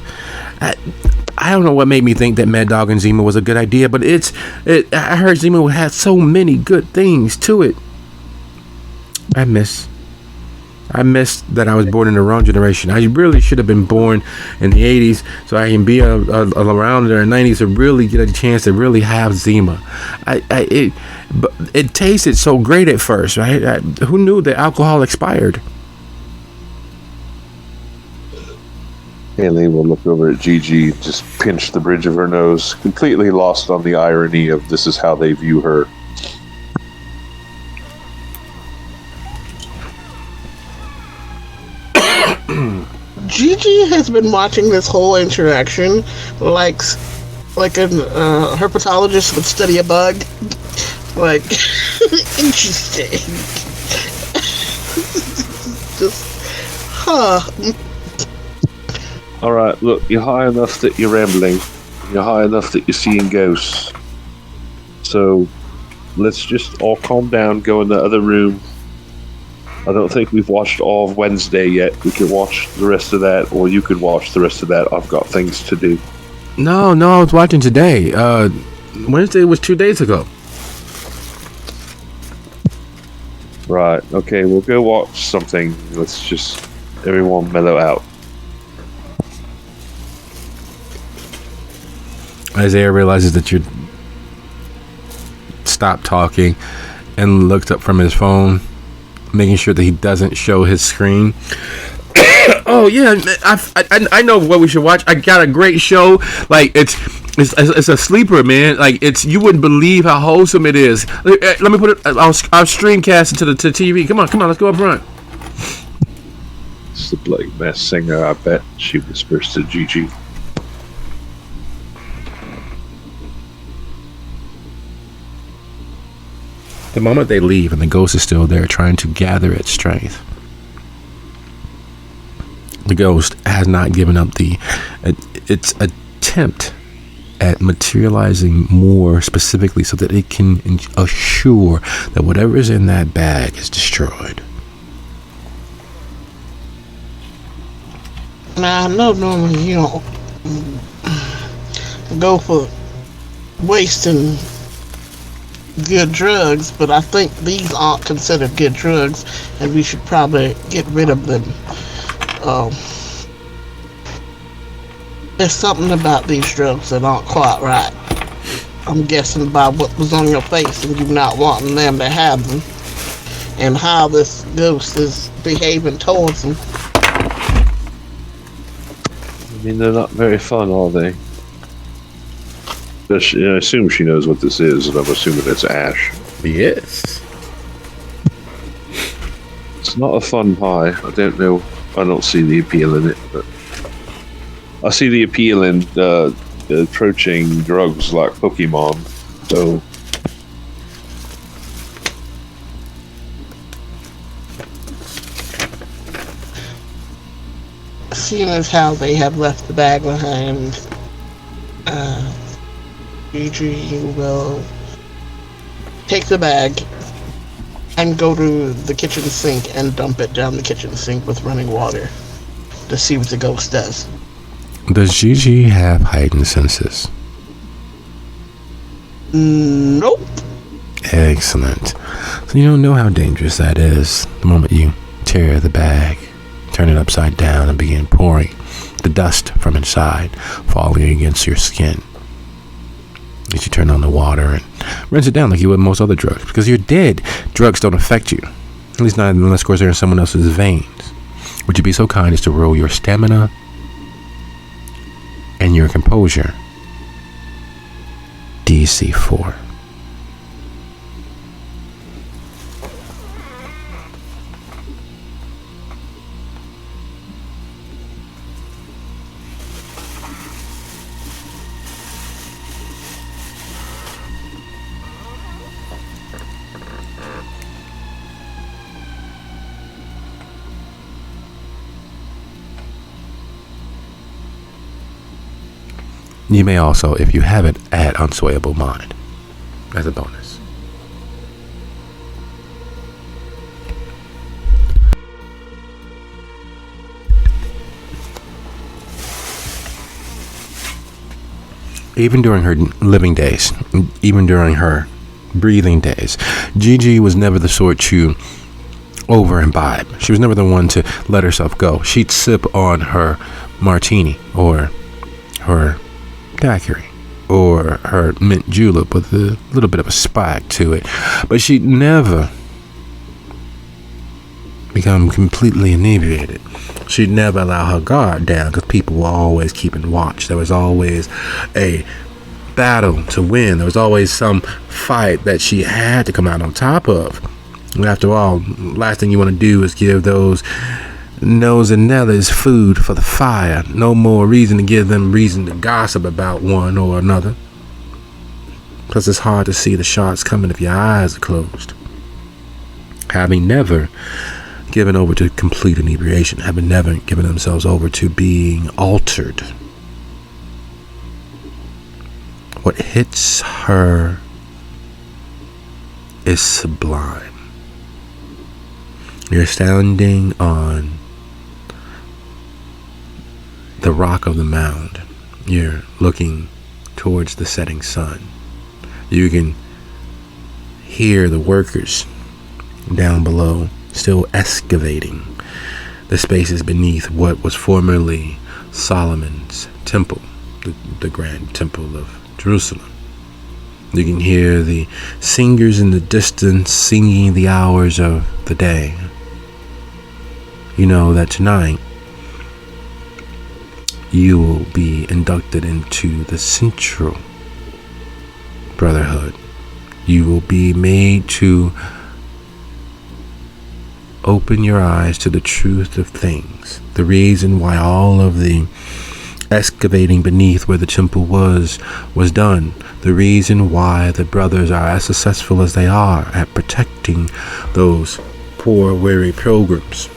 I don't know what made me think that Mad Dog and Zima was a good idea, but I heard Zima had so many good things to it. I miss that I was born in the wrong generation. I really should have been born in the 80s so I can be around there in the 90s to really get a chance to really have Zima. But it tasted so great at first, right? Who knew that alcohol expired? Haley will look over at Gigi, just pinch the bridge of her nose, completely lost on the irony of this is how they view her. Gigi Gigi has been watching this whole interaction like a herpetologist would study a bug. Like, interesting. Just, Alright, look, you're high enough that you're rambling. You're high enough that you're seeing ghosts. So, let's just all calm down, go in the other room. I don't think we've watched all of Wednesday yet. We can watch the rest of that, or you could watch the rest of that. I've got things to do. No, I was watching today. Wednesday was 2 days ago. Right, okay, we'll go watch something. Let's just, everyone mellow out. Isaiah realizes that you stopped talking and looked up from his phone, making sure that he doesn't show his screen. Oh yeah, I know what we should watch. I got a great show. Like it's a sleeper, man. Like you wouldn't believe how wholesome it is. Let me put it. I'll streamcast it to the TV. Come on, let's go up front. It's the bloody best singer, I bet. She whispers to Gigi. The moment they leave and the ghost is still there, trying to gather its strength. The ghost has not given up its attempt at materializing more specifically so that it can assure that whatever is in that bag is destroyed. Now, I know normally you don't go for wasting good drugs, but I think these aren't considered good drugs, and we should probably get rid of them. There's something about these drugs that aren't quite right. I'm guessing by what was on your face and you not wanting them to have them, and how this ghost is behaving towards them. I mean, they're not very fun, are they? I assume she knows what this is, and I'm assuming it's ash. Yes. It's not a fun pie. I don't know. I don't see the appeal in it, but I see the appeal in approaching drugs like Pokemon. So, Seeing as how they have left the bag behind, Gigi will take the bag and go to the kitchen sink and dump it down the kitchen sink with running water to see what the ghost does. Does Gigi have heightened senses? Nope. Excellent. So you don't know how dangerous that is the moment you tear the bag, turn it upside down, and begin pouring the dust from inside, falling against your skin. As you turn on the water and rinse it down like you would most other drugs, because you're dead. Drugs don't affect you, at least not unless, of course, they're in someone else's veins. Would you be so kind as to roll your stamina and your composure? DC 4. You may also, if you have it, add Unswayable Mind as a bonus. Even during her living days, even during her breathing days, Gigi was never the sort to over imbibe. She was never the one to let herself go. She'd sip on her martini or her daiquiri or her mint julep with a little bit of a spike to it, but she'd never become completely inebriated. She'd never allow her guard down because people were always keeping watch. There was always a battle to win. There was always some fight that she had to come out on top of. And after all, last thing you want to do is give those Nose and Nelly's food for the fire. No more reason to give them reason to gossip about one or another. Plus, it's hard to see the shots coming if your eyes are closed. Having never given over to complete inebriation, having never given themselves over to being altered, what hits her is sublime. You're standing on the rock of the mound. You're looking towards the setting sun. You can hear the workers down below still excavating the spaces beneath what was formerly Solomon's temple, the grand temple of Jerusalem. You can hear the singers in the distance singing the hours of the day. You know that tonight you will be inducted into the Central Brotherhood. You will be made to open your eyes to the truth of things. The reason why all of the excavating beneath where the temple was done. The reason why the brothers are as successful as they are at protecting those poor, weary pilgrims.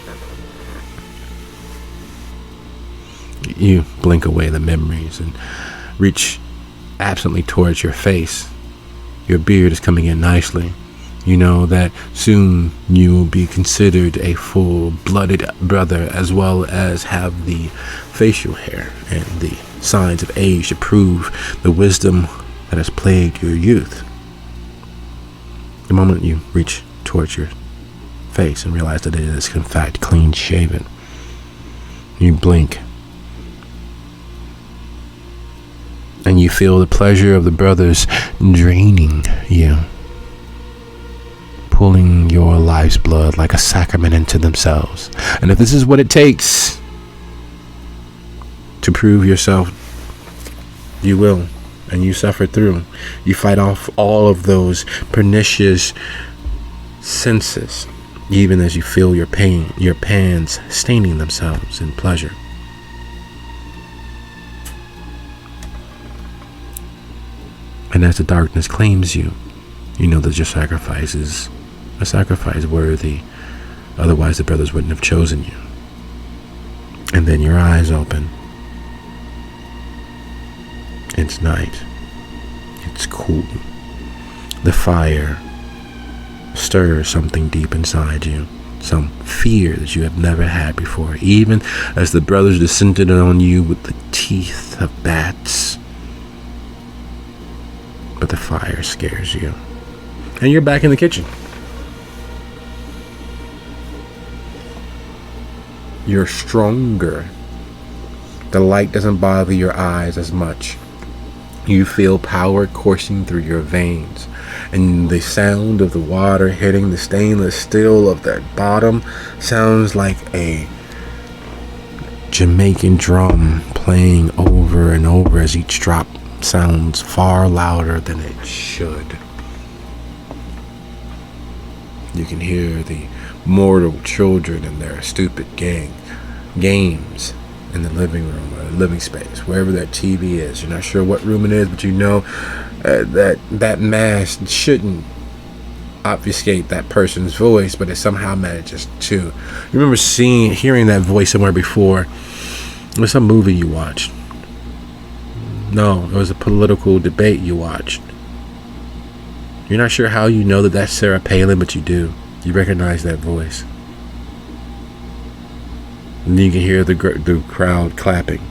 You blink away the memories and reach absently towards your face. Your beard is coming in nicely. You know that soon you will be considered a full-blooded brother, as well as have the facial hair and the signs of age to prove the wisdom that has plagued your youth. The moment you reach towards your face and realize that it is in fact clean shaven, you blink and you feel the pleasure of the brothers draining you, pulling your life's blood like a sacrament into themselves. And if this is what it takes to prove yourself, you will, and you suffer through. You fight off all of those pernicious senses, even as you feel your pain, your pans staining themselves in pleasure. And as the darkness claims you, you know that your sacrifice is a sacrifice worthy. Otherwise, the brothers wouldn't have chosen you. And then your eyes open. It's night. It's cool. The fire stirs something deep inside you. Some fear that you have never had before. Even as the brothers descended on you with the teeth of bats. But the fire scares you. And you're back in the kitchen. You're stronger. The light doesn't bother your eyes as much. You feel power coursing through your veins. And the sound of the water hitting the stainless steel of the bottom sounds like a Jamaican drum playing over and over as each drop sounds far louder than it should. You can hear the mortal children and their stupid games in the living room or the living space, wherever that TV is. You're not sure what room it is, but you know that mask shouldn't obfuscate that person's voice, but it somehow manages to. You remember hearing that voice somewhere before. It was some movie you watched. No, it was a political debate you watched. You're not sure how you know that that's Sarah Palin, but you do. You recognize that voice. And you can hear the crowd clapping.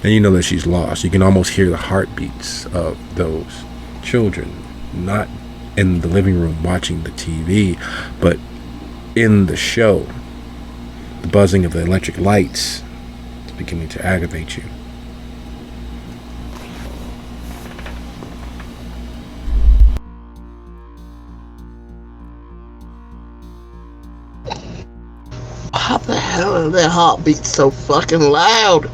And you know that she's lost. You can almost hear the heartbeats of those children. Not in the living room watching the TV, but in the show. The buzzing of the electric lights is beginning to aggravate you. How the hell is that heartbeat so fucking loud?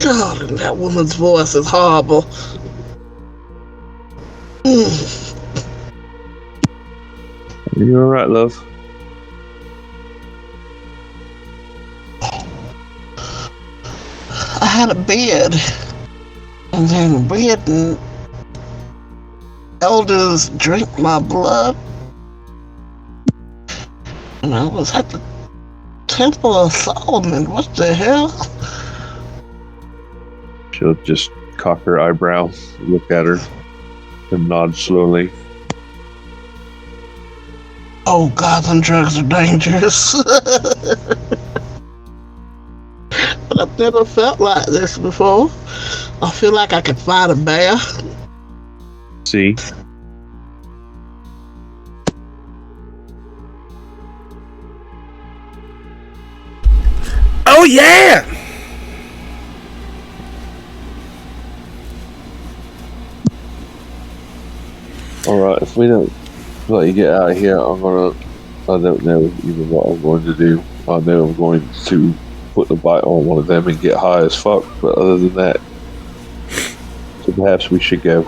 God, and that woman's voice is horrible. You alright, love? had a bid, and then weird elders drank my blood, and I was at the Temple of Solomon. What the hell? She'll just cock her eyebrow, look at her, and nod slowly. Oh, gods and drugs are dangerous. But I've never felt like this before. I feel like I could fight a bear. See? Oh yeah! Alright, if we don't let you get out of here, I don't know even what I'm going to do. I know I'm going to put the bite on one of them and get high as fuck, but other than that, so perhaps we should go.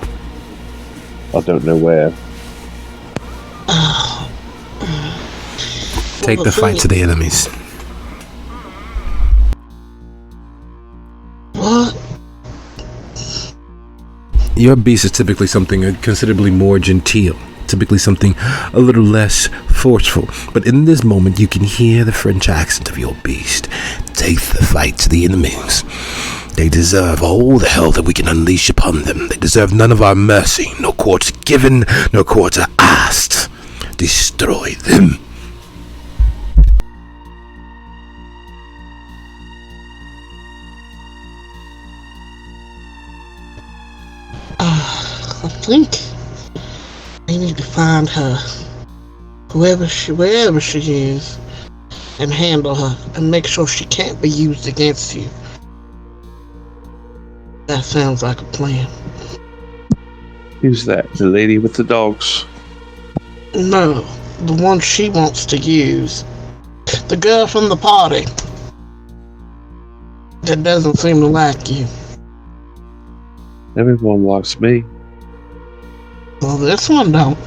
I don't know where. Take the fight to the enemies. What? Your beast is typically something considerably more genteel, typically something a little less forceful. But in this moment, you can hear the French accent of your beast. Take the fight to the enemies. They deserve all the hell that we can unleash upon them. They deserve none of our mercy. No quarter given, no quarter asked. Destroy them. I think we need to find her, wherever she is, and handle her, and make sure she can't be used against you. That sounds like a plan. Who's that? The lady with the dogs? No, the one she wants to use. The girl from the party that doesn't seem to like you. Everyone likes me. Well, this one don't.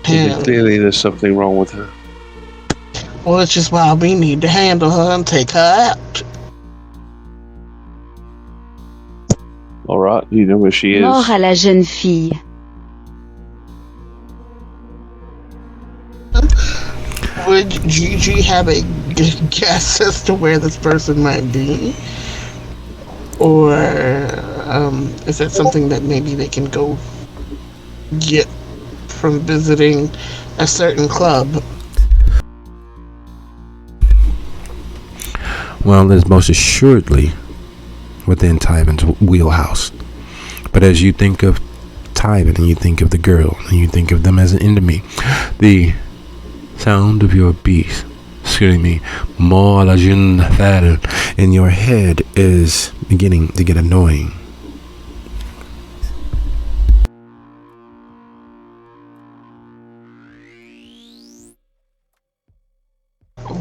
And, Clearly there's something wrong with her. well, it's just why we need to handle her and take her out. Alright, you know where she is. Mort à la jeune fille. Would Gigi have a guess as to where this person might be? Or is that something that maybe they can go get from visiting a certain club? Well, it's most assuredly within Tyven's wheelhouse. But as you think of Tyven and you think of the girl and you think of them as an enemy, the sound of your beast screaming "Mort la jeune fille" in your head is beginning to get annoying.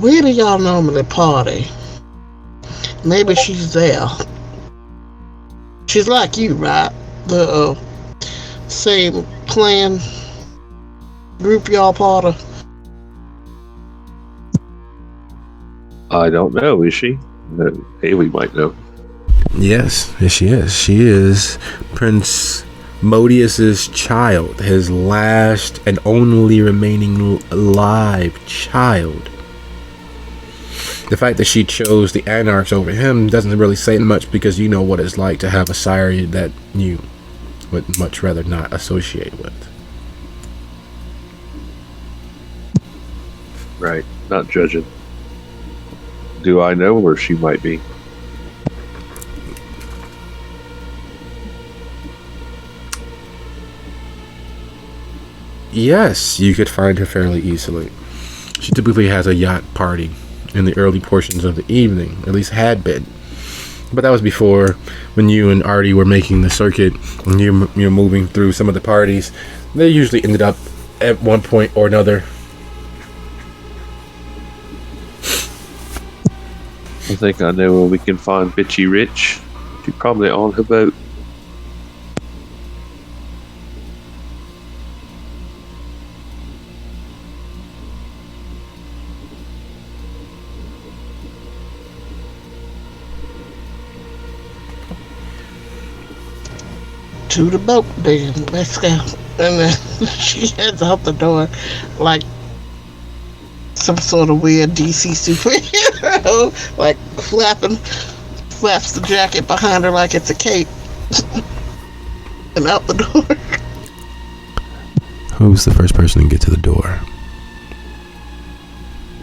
Where do y'all normally party? Maybe she's there. She's like you, right? The same clan group y'all part of? I don't know, is she? No, Haley might know. Yes, she is. She is Prince Modius's child, his last and only remaining alive child. The fact that she chose the Anarchs over him doesn't really say much, because you know what it's like to have a sire that you would much rather not associate with. Right, not judging. Do I know where she might be? Yes, you could find her fairly easily. She typically has a yacht party in the early portions of the evening, at least had been. But that was before, when you and Artie were making the circuit, and you're moving through some of the parties. They usually ended up at one point or another. I think I know where we can find Bitchy Rich. She's probably on her boat. To the boat, then. Let's go. And then she heads out the door like some sort of weird DC superhero, like flaps the jacket behind her like it's a cape, and out the door. Who's the first person to get to the door?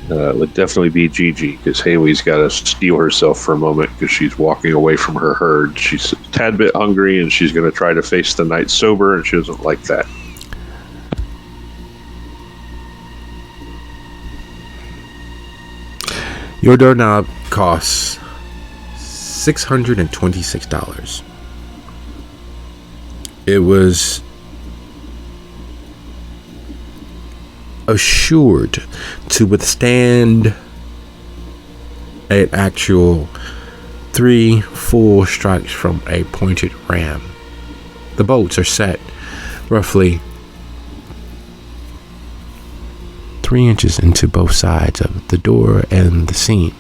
It would definitely be Gigi, because Haley's got to steel herself for a moment because she's walking away from her herd. She's a tad bit hungry, and she's going to try to face the night sober, and she doesn't like that. Your doorknob costs $626. It was assured to withstand an actual 3 full strikes from a pointed ram. The bolts are set roughly 3 inches into both sides of the door and the seam.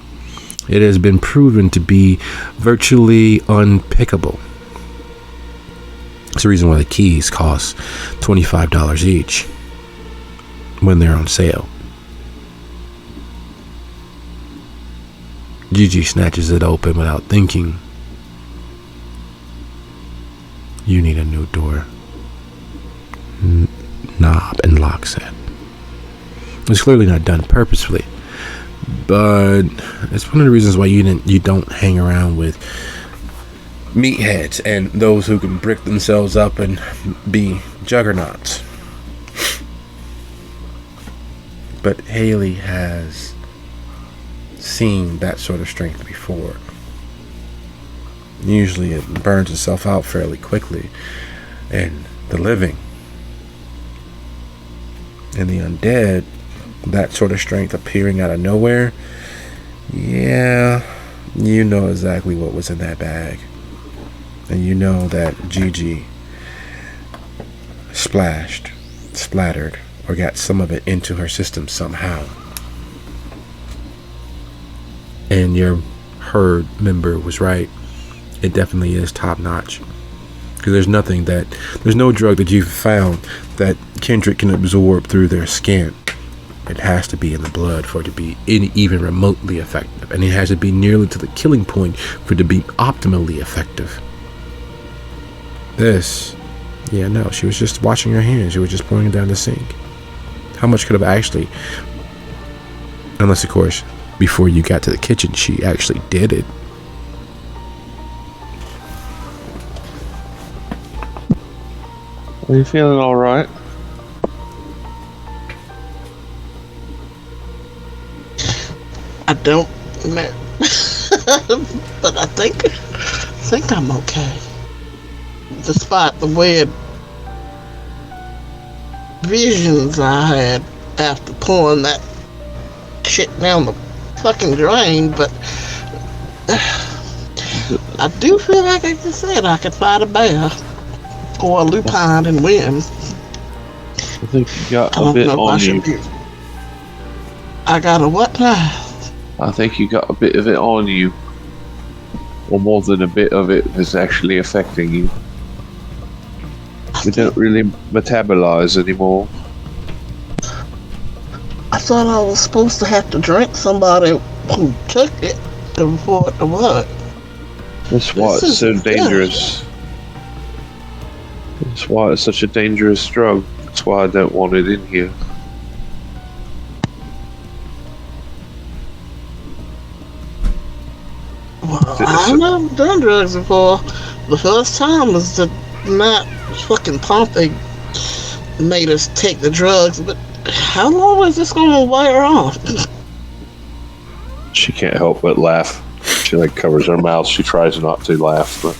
It has been proven to be virtually unpickable. That's the reason why the keys cost $25 each when they're on sale. Gigi snatches it open without thinking. You need a new door knob and lock set. It's clearly not done purposefully, but it's one of the reasons why you don't hang around with meatheads and those who can brick themselves up and be juggernauts. But Haley has seen that sort of strength before. Usually it burns itself out fairly quickly, and the living and the undead, that sort of strength appearing out of nowhere, yeah, you know exactly what was in that bag. And you know that Gigi splattered, or got some of it into her system somehow. And your herd member was right. It definitely is top notch. Because there's no drug that you've found that Kendrick can absorb through their skin. It has to be in the blood for it to be even remotely effective. And it has to be nearly to the killing point for it to be optimally effective. She was just washing her hands. She was just pouring it down the sink. How much could have actually, unless of course, before you got to the kitchen, she actually did it. Are you feeling all right? I don't know. But I think I'm okay. Despite the weird visions I had after pouring that shit down the fucking drain, but I do feel like I just said I could fight a bear or a lupine and win. I think you got a bit on you. I got a what now? I think you got a bit of it on you. Or more than a bit of it is actually affecting you. We don't really metabolize anymore. I thought I was supposed to have to drink somebody who took it before it to work. That's why it's so dangerous. That's why it's such a dangerous drug. That's why I don't want it in here. Well, I've never done drugs before. The first time was the night fucking Pompey made us take the drugs, but how long is this gonna wear off? She can't help but laugh. She covers her mouth. She tries not to laugh, but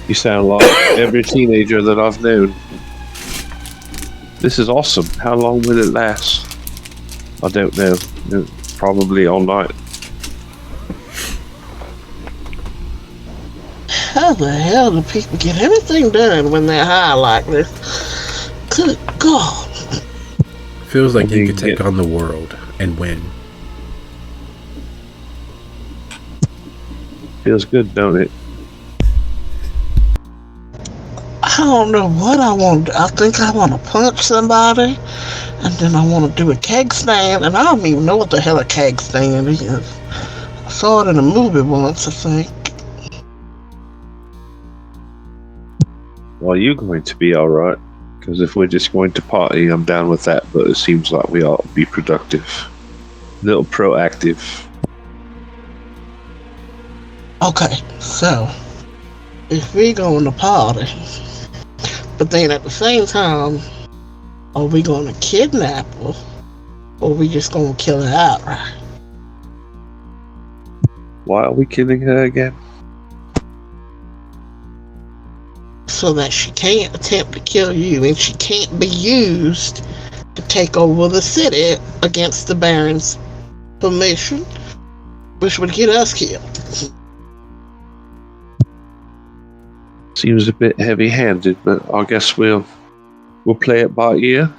you sound like every teenager that I've known. This is awesome. How long will it last? I don't know. Probably all night. How the hell do people get anything done when they're high like this? Good God. Feels like you could take on the world and win. Feels good, don't it? I don't know what I want to do. I think I want to punch somebody, and then I want to do a keg stand, and I don't even know what the hell a keg stand is. I saw it in a movie once, I think. Well, you're going to be alright. Because if we're just going to party, I'm down with that, but it seems like we ought to be productive. A little proactive. Okay, so if we going to party, but then at the same time, are we going to kidnap her, or are we just going to kill her outright? Why are we killing her again? So that she can't attempt to kill you, and she can't be used to take over the city against the Baron's permission, which would get us killed. Seems a bit heavy-handed, but I guess we'll play it by ear.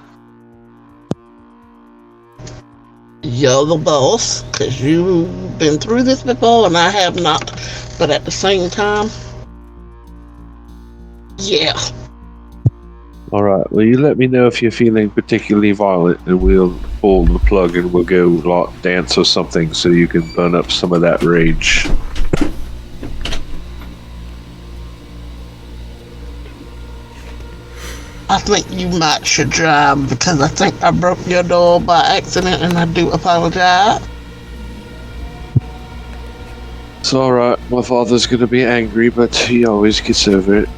You're the boss, because you've been through this before, and I have not. But at the same time, yeah. Alright, well, you let me know if you're feeling particularly violent, and we'll pull the plug and we'll go like dance or something so you can burn up some of that rage. I think you might should drive, because I think I broke your door by accident, and I do apologize. It's alright, my father's gonna be angry, but he always gets over it.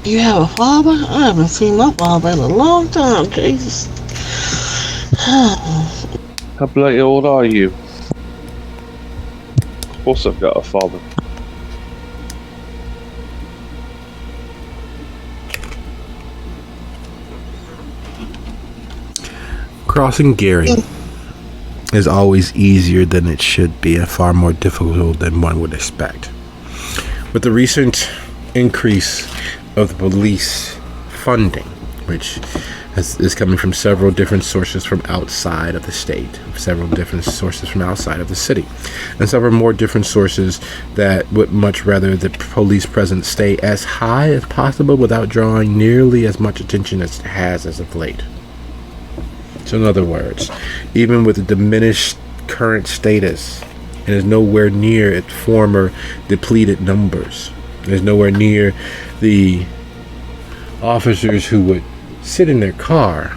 You have a father? I haven't seen my father in a long time, Jesus. How bloody old are you? Of course I've got a father. Crossing Gary is always easier than it should be, and far more difficult than one would expect. With the recent increase of the police funding, which is coming from several different sources from outside of the state, several different sources from outside of the city, and several more different sources that would much rather the police presence stay as high as possible without drawing nearly as much attention as it has as of late. So in other words, even with the diminished current status, it is nowhere near its former depleted numbers. It is nowhere near the officers who would sit in their car,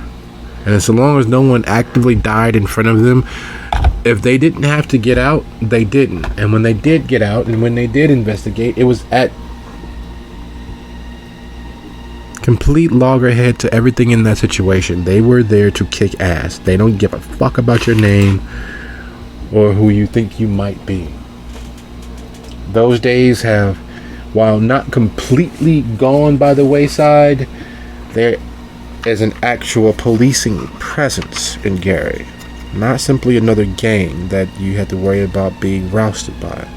and so long as no one actively died in front of them, if they didn't have to get out, they didn't. And when they did get out, and when they did investigate, it was at complete loggerhead to everything in that situation. They were there to kick ass. They don't give a fuck about your name or who you think you might be. Those days have, while not completely gone by the wayside, there is an actual policing presence in Gary. Not simply another gang that you had to worry about being rousted by.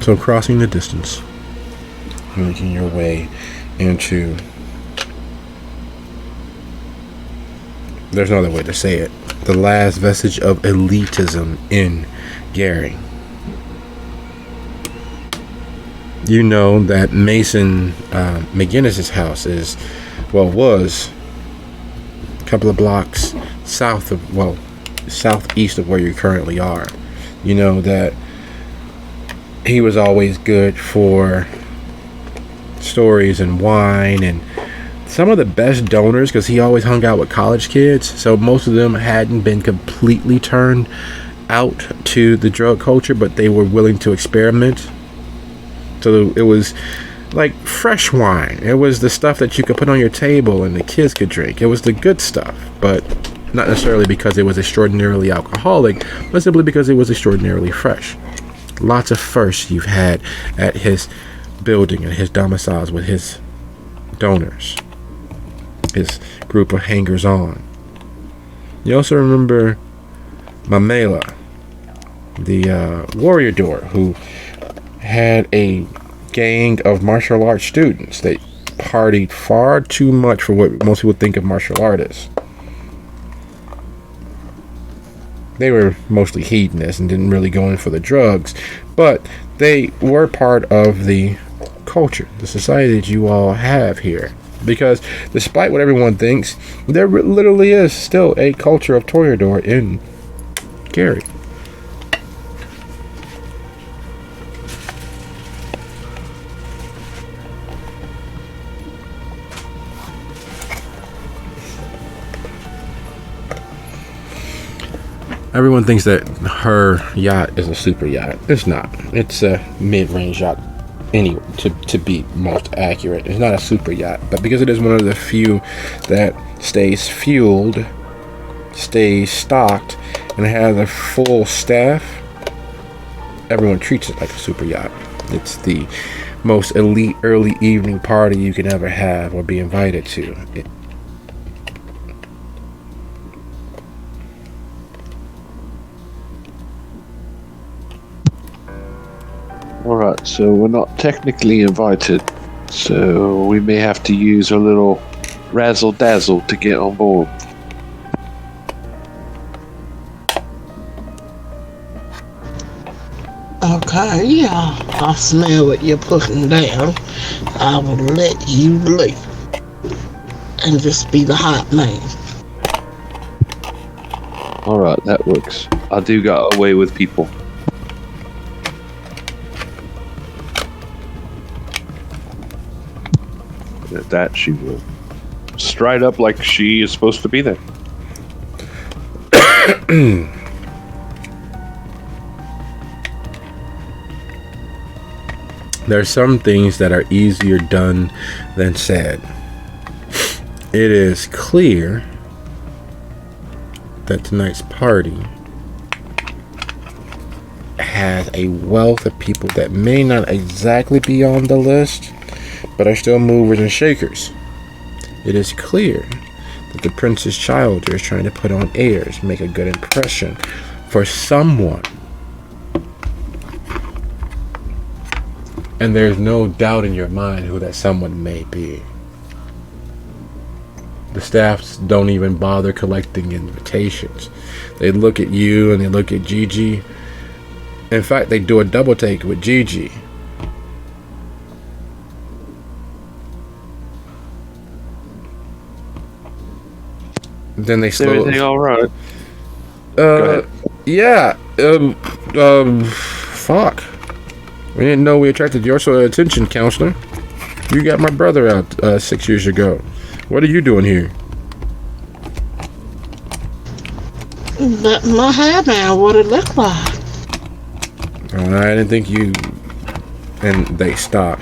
So crossing the distance, making your way into, there's no other way to say it, the last vestige of elitism in Gary. You know that Mason McGinnis's house is, well, was a couple of blocks southeast of where you currently are. You know that he was always good for stories and wine and some of the best donors, because he always hung out with college kids, so most of them hadn't been completely turned out to the drug culture, but they were willing to experiment. So it was like fresh wine. It was the stuff that you could put on your table and the kids could drink. It was the good stuff, but not necessarily because it was extraordinarily alcoholic, but simply because it was extraordinarily fresh. Lots of firsts you've had at his building and his domiciles with his donors, his group of hangers-on. You also remember Mamela, the warrior door, who had a gang of martial arts students that partied far too much for what most people think of martial artists. They were mostly hedonists and didn't really go in for the drugs, but they were part of the culture, the society that you all have here. Because despite what everyone thinks, there literally is still a culture of Toreador in Gary. Everyone thinks that her yacht is a super yacht. It's not. It's a mid-range yacht. Anyway, to be most accurate, it's not a super yacht, but because it is one of the few that stays fueled, stays stocked, and has a full staff, everyone treats it like a super yacht. It's the most elite early evening party you can ever have or be invited to. Alright, so we're not technically invited, so we may have to use a little razzle-dazzle to get on board. Okay, yeah, I smell what you're putting down. I will let you leave and just be the hot man. Alright, that works. I do got away with people. At that, she will stride up like she is supposed to be there. There are some things that are easier done than said. It is clear that tonight's party has a wealth of people that may not exactly be on the list, but are still movers and shakers. It is clear that the Prince's Child is trying to put on airs, make a good impression for someone. And there's no doubt in your mind who that someone may be. The staffs don't even bother collecting invitations. They look at you and they look at Gigi. In fact, they do a double take with Gigi. Then they slow. Everything all right? Yeah. Fuck. We didn't know we attracted your sort of attention, counselor. You got my brother out 6 years ago. What are you doing here? Let my hair down what it looked like. I didn't think you. And they stop.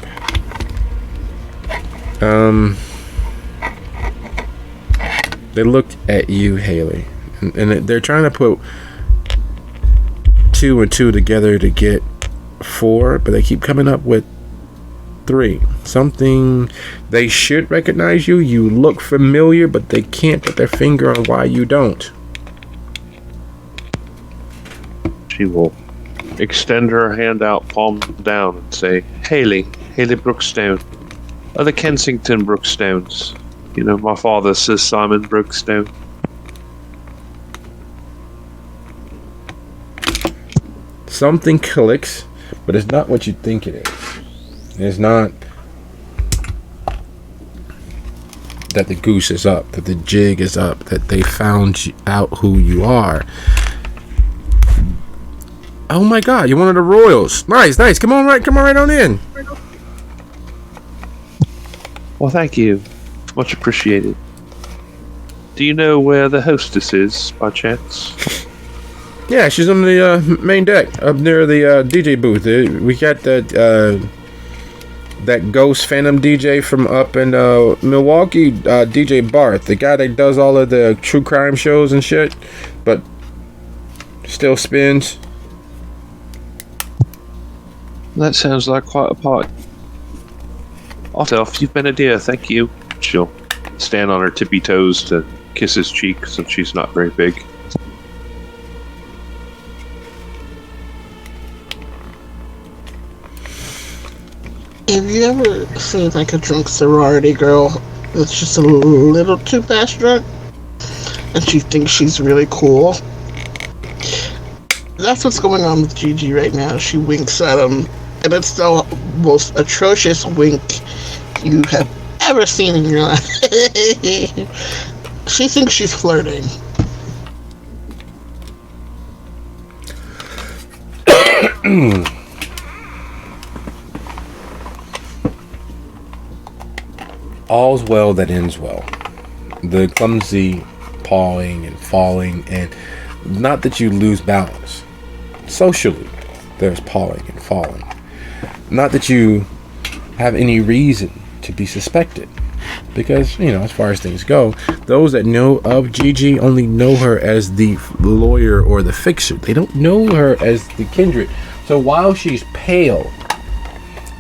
They looked at you, Haley, and they're trying to put 2 and 2 together to get 4, but they keep coming up with 3. Something they should recognize you. You look familiar, but they can't put their finger on why you don't. She will extend her hand out, palm down, and say, Haley Brookstone. Of the Kensington Brookstones. You know, my father says Simon Brookstone. Something clicks, but it's not what you think it is. It's not that the goose is up, that the jig is up, that they found out who you are. Oh my God, you're one of the royals. Nice. Come on right on in. Well, thank you. Much appreciated. Do you know where the hostess is, by chance? Yeah, she's on the main deck, up near the DJ booth. We got that ghost phantom DJ from up in Milwaukee, DJ Barth, the guy that does all of the true crime shows and shit, but still spins. That sounds like quite a party. Otto, you've been a dear, thank you. She'll stand on her tippy toes to kiss his cheek since she's not very big. Have you ever seen like a drunk sorority girl that's just a little too fast drunk and she thinks she's really cool? That's what's going on with Gigi right now. She winks at him, and it's the most atrocious wink you have ever seen in your life. She thinks she's flirting. All's well that ends well. The clumsy pawing and falling, and not that you lose balance. Socially, there's pawing and falling. Not that you have any reason to be suspected. Because, as far as things go, those that know of Gigi only know her as the lawyer or the fixer. They don't know her as the kindred. So while she's pale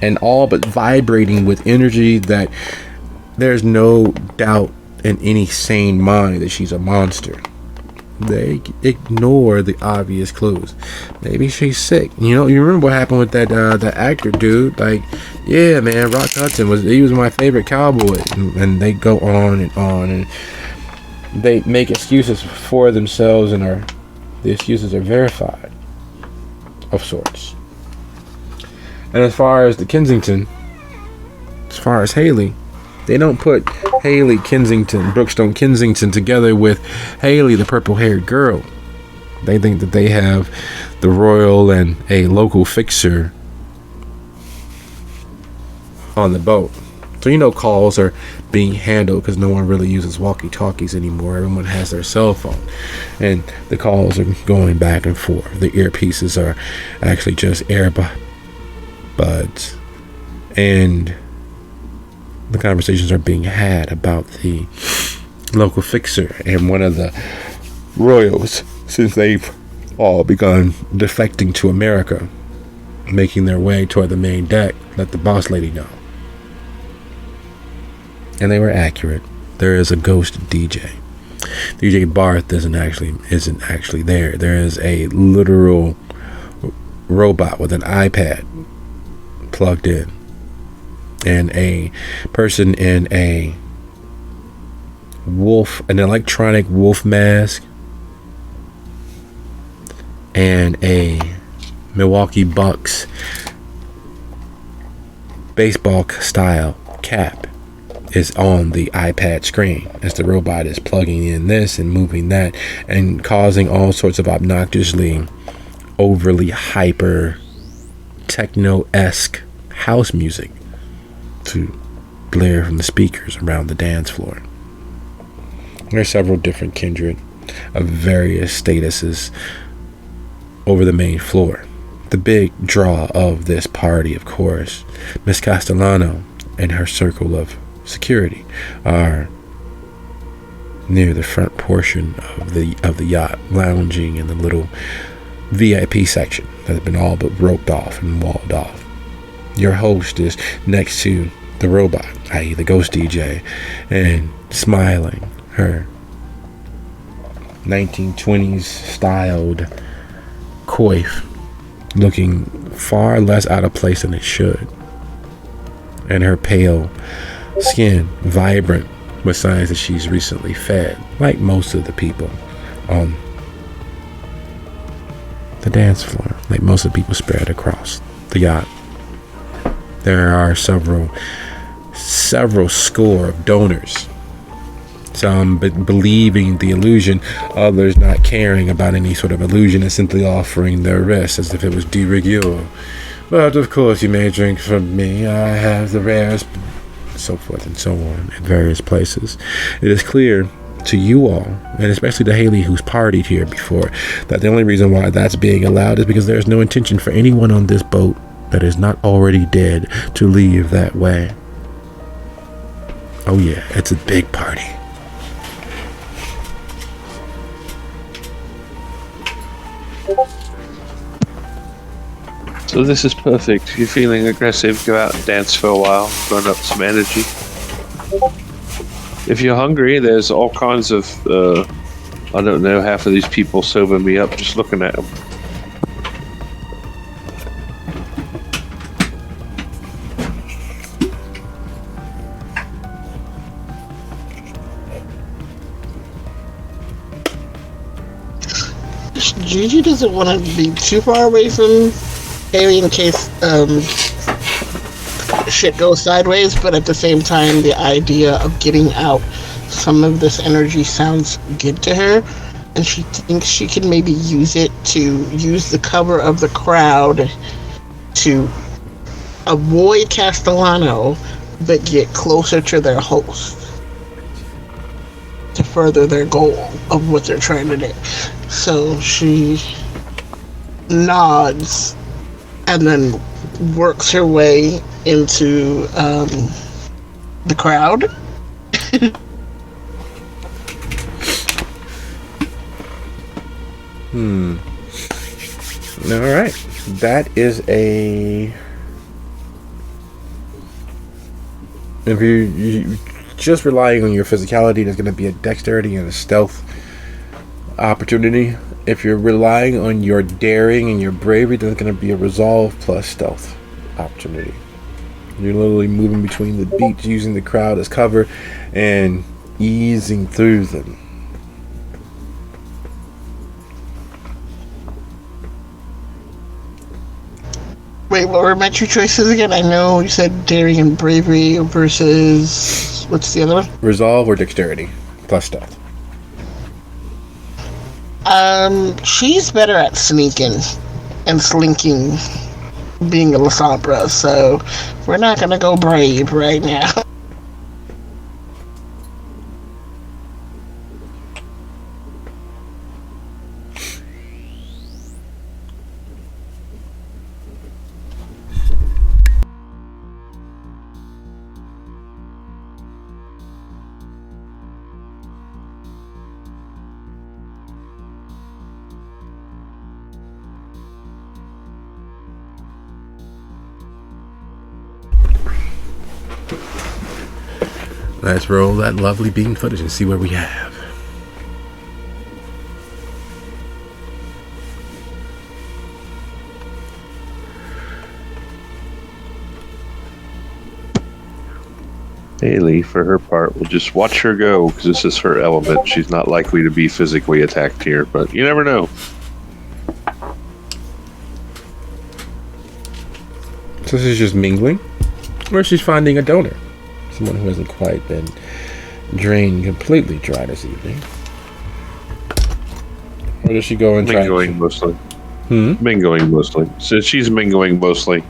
and all but vibrating with energy that there's no doubt in any sane mind that she's a monster, they ignore the obvious clues. Maybe she's sick. You remember what happened with that actor dude? Like, yeah, man, Rock Hudson was my favorite cowboy, and they go on, and they make excuses for themselves, and the excuses are verified, of sorts. And as far as Haley, they don't put Haley Brookstone Kensington together with Haley, the purple-haired girl. They think that they have the royal and a local fixer on the boat. So calls are being handled because no one really uses walkie-talkies anymore. Everyone has their cell phone, and the calls are going back and forth. The earpieces are actually just earbuds, and the conversations are being had about the local fixer and one of the royals, since they've all begun defecting to America, making their way toward the main deck. Let the boss lady know. And they were accurate. There is a ghost DJ. DJ Barth isn't actually there. There is a literal robot with an iPad plugged in, and a person in an electronic wolf mask, and a Milwaukee Bucks baseball style cap is on the iPad screen as the robot is plugging in this and moving that and causing all sorts of obnoxiously overly hyper techno-esque house music to blare from the speakers around the dance floor. There are several different kindred of various statuses over the main floor. The big draw of this party, of course, Miss Castellano and her circle of security are near the front portion of the yacht, lounging in the little VIP section that has been all but roped off and walled off. Your host is next to the robot, i.e. the ghost DJ, and smiling, her 1920s styled coif looking far less out of place than it should, and her pale skin vibrant with signs that she's recently fed, like most of the people on the dance floor, like most of the people spread across the yacht. There are several score of donors, some believing the illusion, others not caring about any sort of illusion and simply offering their wrist as if it was de rigueur. But of course you may drink from me, I have the rarest, so forth and so on, in various places. It is clear to you all, and especially to Haley, who's partied here before, that the only reason why that's being allowed is because there's no intention for anyone on this boat that is not already dead to leave that way. Oh yeah, it's a big party. So this is perfect. You're feeling aggressive, go out and dance for a while, burn up some energy. If you're hungry, there's all kinds of, I don't know, half of these people sober me up just looking at them. Gigi doesn't want to be too far away from Haley in case shit goes sideways, but at the same time, the idea of getting out some of this energy sounds good to her, and she thinks she can maybe use it to use the cover of the crowd to avoid Castellano, but get closer to their host to further their goal of what they're trying to do. So she nods and then works her way into the crowd. All right. That is a... If you just relying on your physicality, there's going to be a dexterity and a stealth opportunity. If you're relying on your daring and your bravery, there's going to be a resolve plus stealth opportunity. You're literally moving between the beats, using the crowd as cover and easing through them. Wait, what were my two choices again? I know you said daring and bravery versus... what's the other one? Resolve or dexterity plus stealth. She's better at sneaking and slinking, being a Lasombra, so we're not gonna go brave right now. Let's roll that lovely beam footage and see where we have. Haley, for her part, will just watch her go because this is her element. She's not likely to be physically attacked here, but you never know. So this is just mingling, or she's finding a donor. Someone who hasn't quite been drained completely dry this evening. Or does she go and try? Mingling mostly. Mingling mostly. Since she's mingling mostly,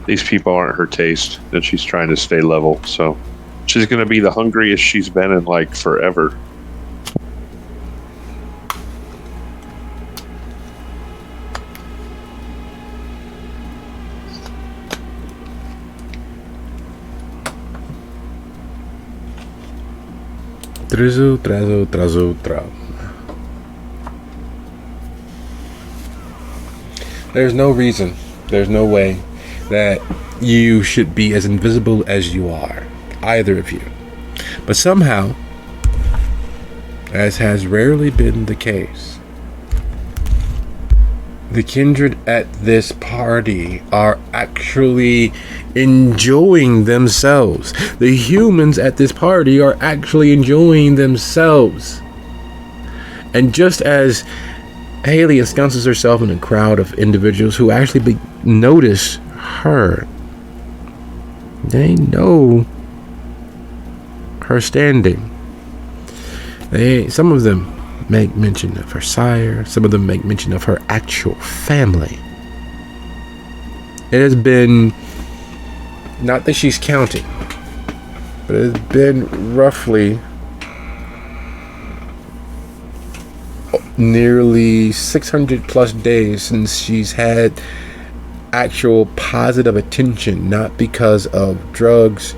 these people aren't her taste, and she's trying to stay level. So she's going to be the hungriest she's been in like forever. There's no reason, there's no way that you should be as invisible as you are, either of you. But somehow, as has rarely been the case, the kindred at this party are actually enjoying themselves. The humans at this party are actually enjoying themselves. And just as Haley ensconces herself in a crowd of individuals who actually notice her, they know her standing. Some of them make mention of her sire. Some of them make mention of her actual family. It has been, not that she's counting, but it has been roughly nearly 600 plus days since she's had actual positive attention, not because of drugs,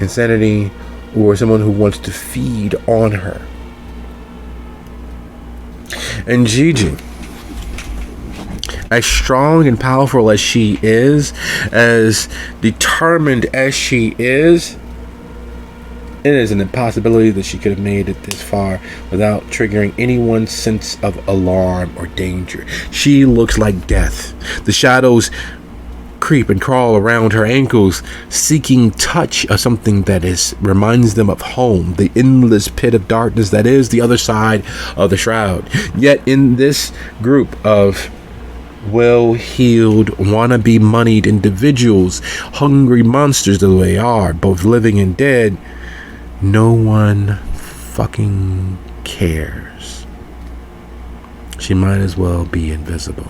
insanity, or someone who wants to feed on her. And Gigi, as strong and powerful as she is, as determined as she is, It is an impossibility that she could have made it this far without triggering anyone's sense of alarm or danger. She looks like death. The shadows creep and crawl around her ankles, seeking touch of something that reminds them of home, the endless pit of darkness that is the other side of the shroud. Yet in this group of well-heeled, wannabe moneyed individuals, hungry monsters that they are, both living and dead, no one fucking cares. She might as well be invisible.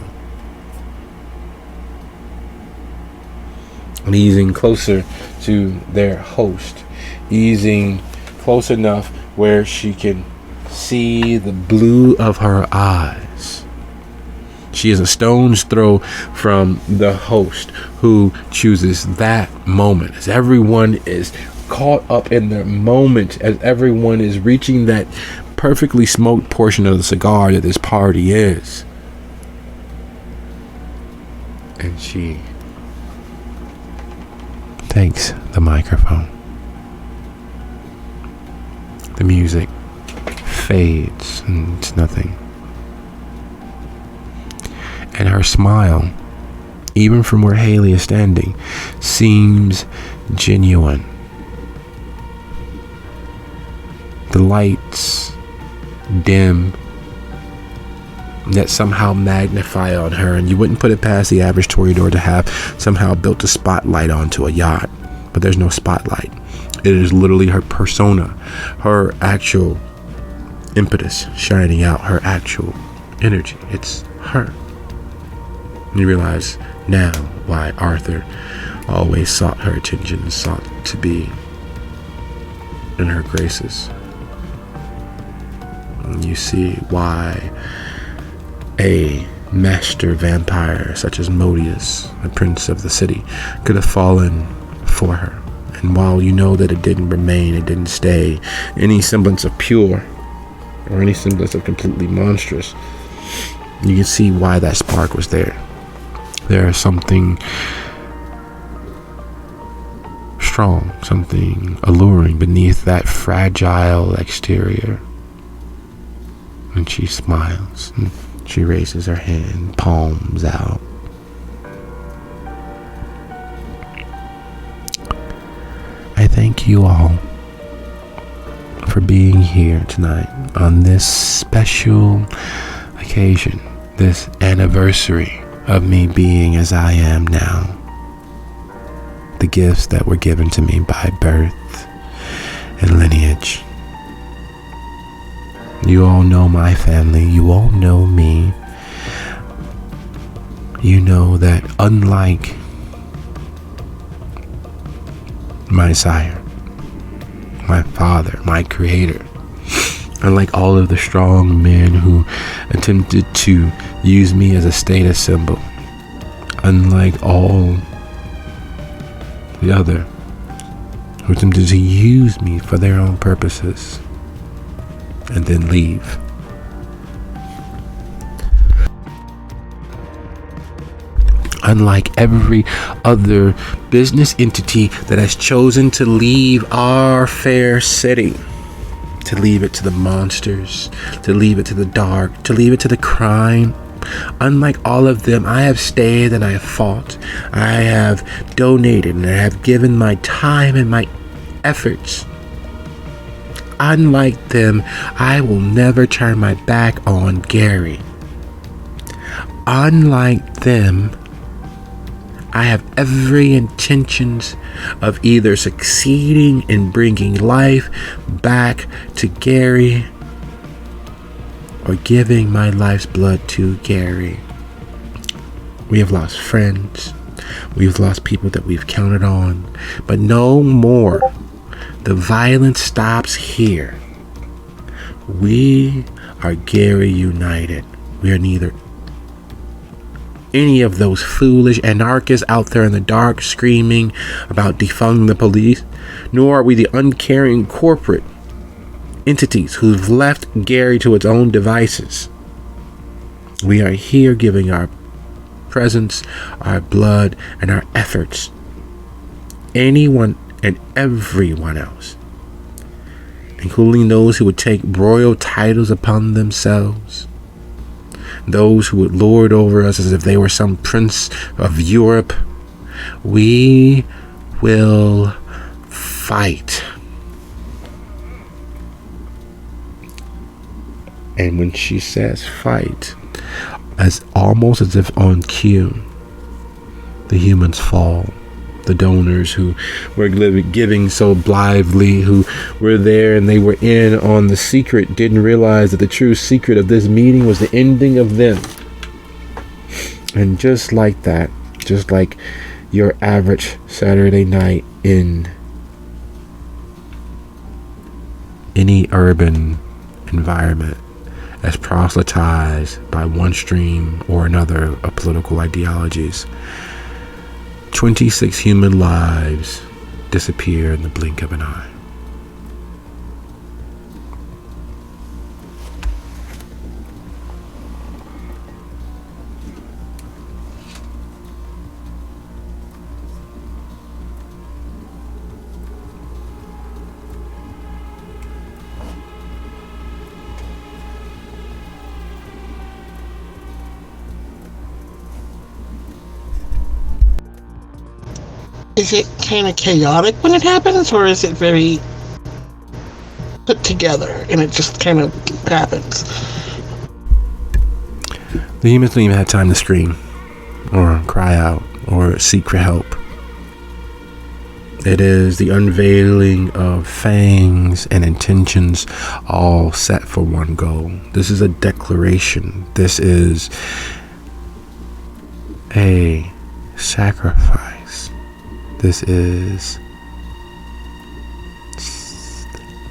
And easing closer to their host, easing close enough where she can see the blue of her eyes. She is a stone's throw from the host, who chooses that moment as everyone is caught up in the moment, as everyone is reaching that perfectly smoked portion of the cigar that this party is. And she takes the microphone. The music fades and it's nothing. And her smile, even from where Haley is standing, seems genuine. The lights dim, that somehow magnify on her, and you wouldn't put it past the average Toreador to have somehow built a spotlight onto a yacht, but there's no spotlight. It is literally her persona, her actual impetus shining out, her actual energy. It's her. And you realize now why Arthur always sought her attention and sought to be in her graces. And you see why a master vampire such as Modius, the prince of the city, could have fallen for her. And while you know that it didn't remain, it didn't stay any semblance of pure or any semblance of completely monstrous, you can see why that spark was there. There is something strong, something alluring beneath that fragile exterior. And she smiles, and she raises her hand, palms out. I thank you all for being here tonight on this special occasion, this anniversary of me being as I am now. The gifts that were given to me by birth and lineage. You all know my family. You all know me. You know that unlike my sire, my father, my creator, unlike all of the strong men who attempted to use me as a status symbol, unlike all the other who attempted to use me for their own purposes and then leave. Unlike every other business entity that has chosen to leave our fair city, to leave it to the monsters, to leave it to the dark, to leave it to the crime. Unlike all of them, I have stayed and I have fought. I have donated and I have given my time and my efforts. Unlike them, I will never turn my back on Gary. Unlike them, I have every intentions of either succeeding in bringing life back to Gary or giving my life's blood to Gary. We have lost friends. We've lost people that we've counted on. But no more. The violence stops here. We are Gary United. We are neither any of those foolish anarchists out there in the dark screaming about defunding the police, nor are we the uncaring corporate entities who've left Gary to its own devices. We are here giving our presence, our blood, and our efforts. Anyone and everyone else including those who would take royal titles upon themselves, those who would lord over us as if they were some prince of Europe. We will fight. And when she says fight, almost as if on cue, the humans fall. The donors who were giving so blithely, who were there and they were in on the secret, didn't realize that the true secret of this meeting was the ending of them. And just like that, just like your average Saturday night in any urban environment, as proselytized by one stream or another of political ideologies, 26 human lives disappear in the blink of an eye. Is it kind of chaotic when it happens, or is it very put together and it just kind of happens? The humans don't even have time to scream or cry out or seek for help. It is the unveiling of fangs and intentions, all set for one goal. This is a declaration. This is a sacrifice. This is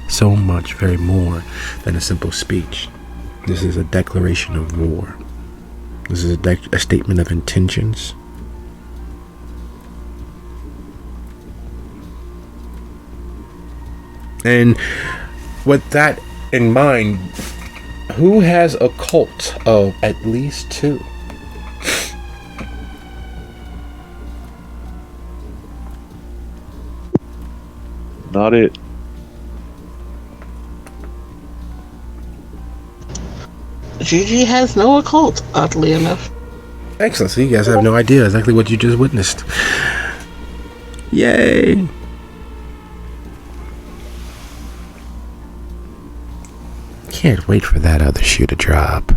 so much, very more than a simple speech. This is a declaration of war. This is a statement of intentions. And with that in mind, who has a cult of at least 2? Not it. Gigi has no occult, oddly enough. Excellent. So you guys have no idea exactly what you just witnessed. Yay. Can't wait for that other shoe to drop.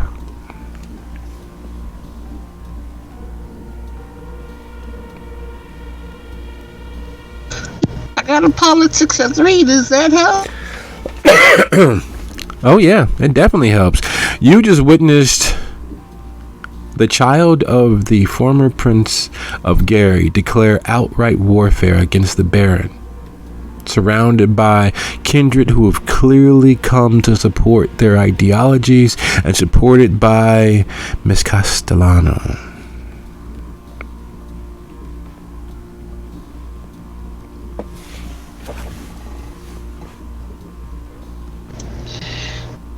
I got a politics at 3. Does that help? Oh yeah, it definitely helps. You just witnessed the child of the former Prince of Gary declare outright warfare against the Baron, surrounded by kindred who have clearly come to support their ideologies and supported by Miss Castellano.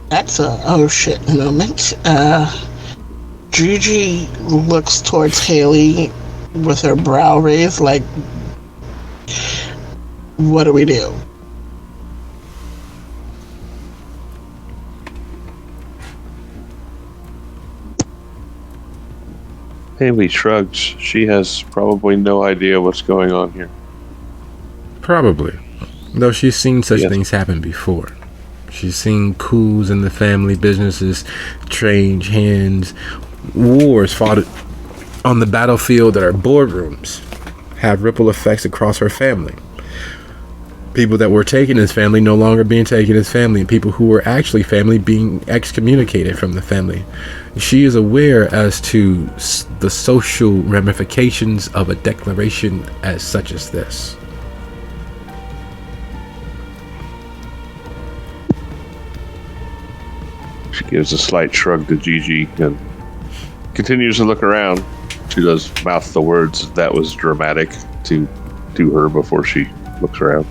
That's a oh shit moment. Gigi looks towards Haley with her brow raised like, what do we do? Haley shrugs. She has probably no idea what's going on here. Probably. Though she's seen such Yes. things happen before. She's seen coups in the family, businesses change hands, wars fought on the battlefield at our boardrooms have ripple effects across her family. People that were taken as family no longer being taken as family, and people who were actually family being excommunicated from the family. She is aware as to the social ramifications of a declaration as such as this. She gives a slight shrug to Gigi and continues to look around. She does mouth the words "that was dramatic" to her before she looks around.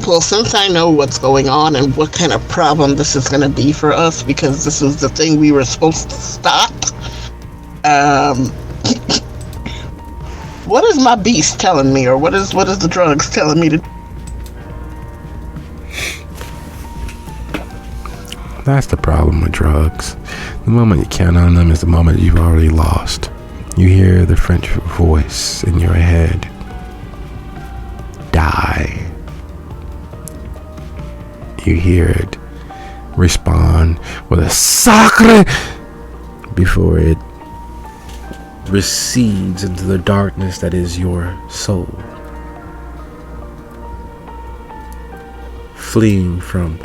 Well, since I know what's going on and what kind of problem this is going to be for us, because this is the thing we were supposed to stop, what is my beast telling me, or what is the drugs telling me to? That's the problem with drugs. The moment you count on them is the moment you've already lost. You hear the French voice in your head. Die. You hear it respond with a sacre before it recedes into the darkness that is your soul. Fleeing from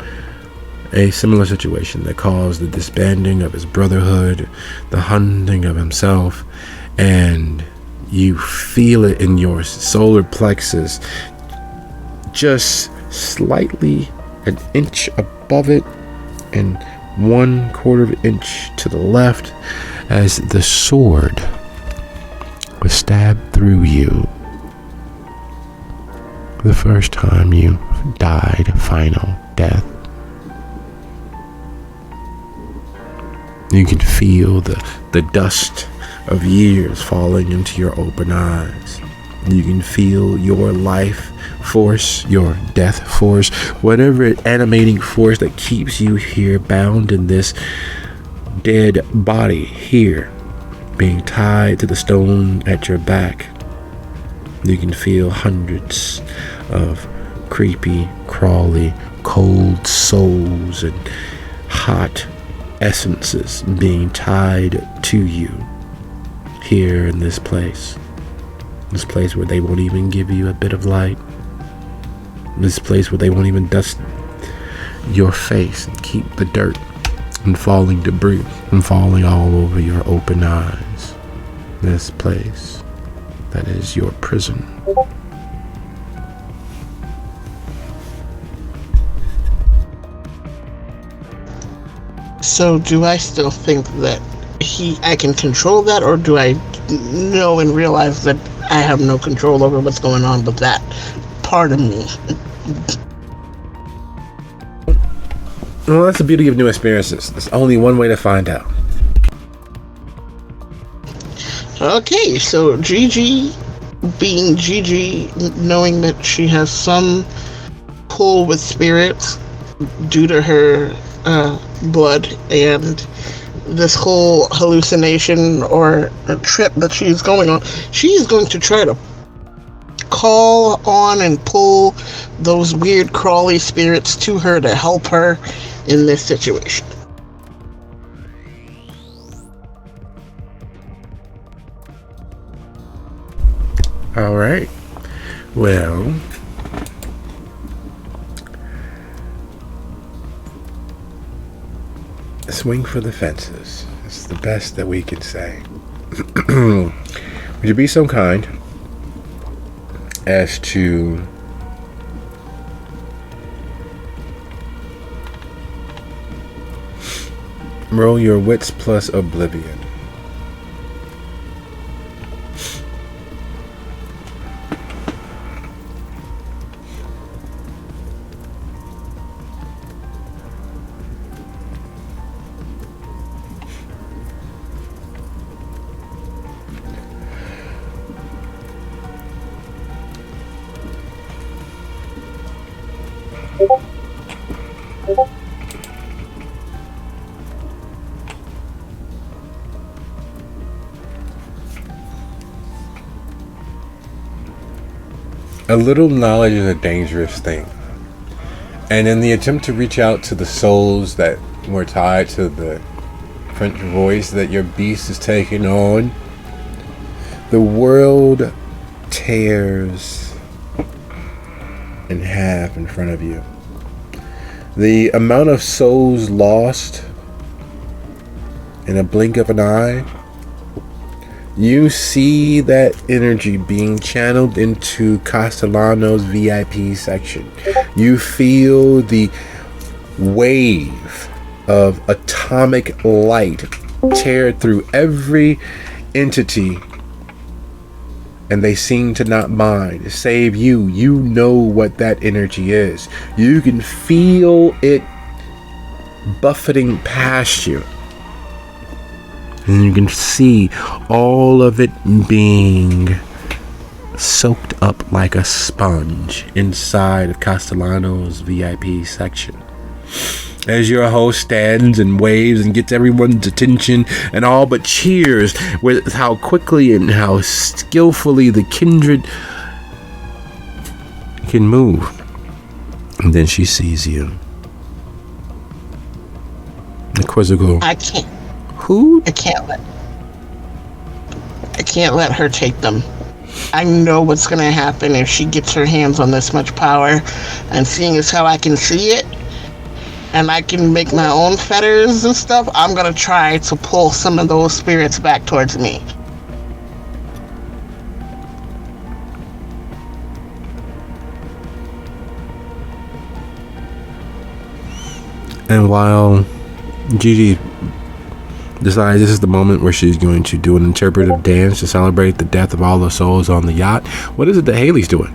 a similar situation that caused the disbanding of his brotherhood, the hunting of himself, and you feel it in your solar plexus, just slightly an inch above it and 1/4 inch to the left, as the sword was stabbed through you. The first time you died final death. You can feel the dust of years falling into your open eyes. You can feel your life force, your death force, whatever animating force that keeps you here, bound in this dead body here, being tied to the stone at your back. You can feel hundreds of creepy, crawly, cold souls and hot essences being tied to you here in this place where they won't even give you a bit of light, this place where they won't even dust your face and keep the dirt and falling debris from falling all over your open eyes, this place that is your prison. So do I still think that I can control that, or do I know and realize that I have no control over what's going on with that part of me? Well, that's the beauty of new experiences. There's only one way to find out. Okay, so Gigi, being Gigi, knowing that she has some pull with spirits due to her blood and this whole hallucination or a trip that she's going on, she's going to try to call on and pull those weird crawly spirits to her to help her in this situation. All right. Well, swing for the fences. It's the best that we can say. Would you be so kind as to roll your wits plus oblivion? A little knowledge is a dangerous thing. And in the attempt to reach out to the souls that were tied to the French voice that your beast is taking on, the world tears in half in front of you. The amount of souls lost in a blink of an eye, you see that energy being channeled into Castellano's VIP section. You feel the wave of atomic light tear through every entity, and they seem to not mind, save you. You know what that energy is. You can feel it buffeting past you. And you can see all of it being soaked up like a sponge inside of Castellano's VIP section. As your host stands and waves and gets everyone's attention and all but cheers with how quickly and how skillfully the kindred can move. And then she sees you. The quizzical. I can't. Who? I can't let her take them. I know what's going to happen if she gets her hands on this much power. And seeing as how I can see it, and I can make my own fetters and stuff, I'm going to try to pull some of those spirits back towards me. And while Gigi decides this is the moment where she's going to do an interpretive dance to celebrate the death of all the souls on the yacht, what is it that Haley's doing?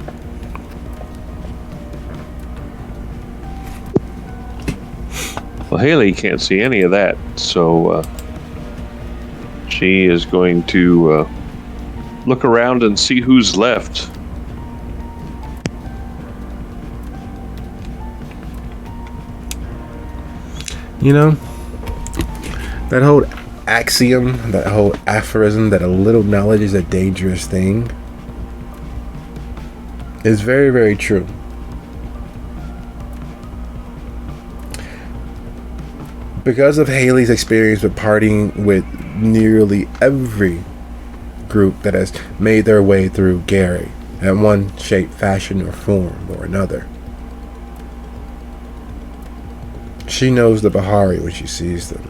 Well, Haley can't see any of that, so she is going to look around and see who's left. You know, that whole axiom, that whole aphorism that a little knowledge is a dangerous thing is very, very true. Because of Haley's experience with partying with nearly every group that has made their way through Gary in one shape, fashion, or form or another, she knows the Bahari when she sees them.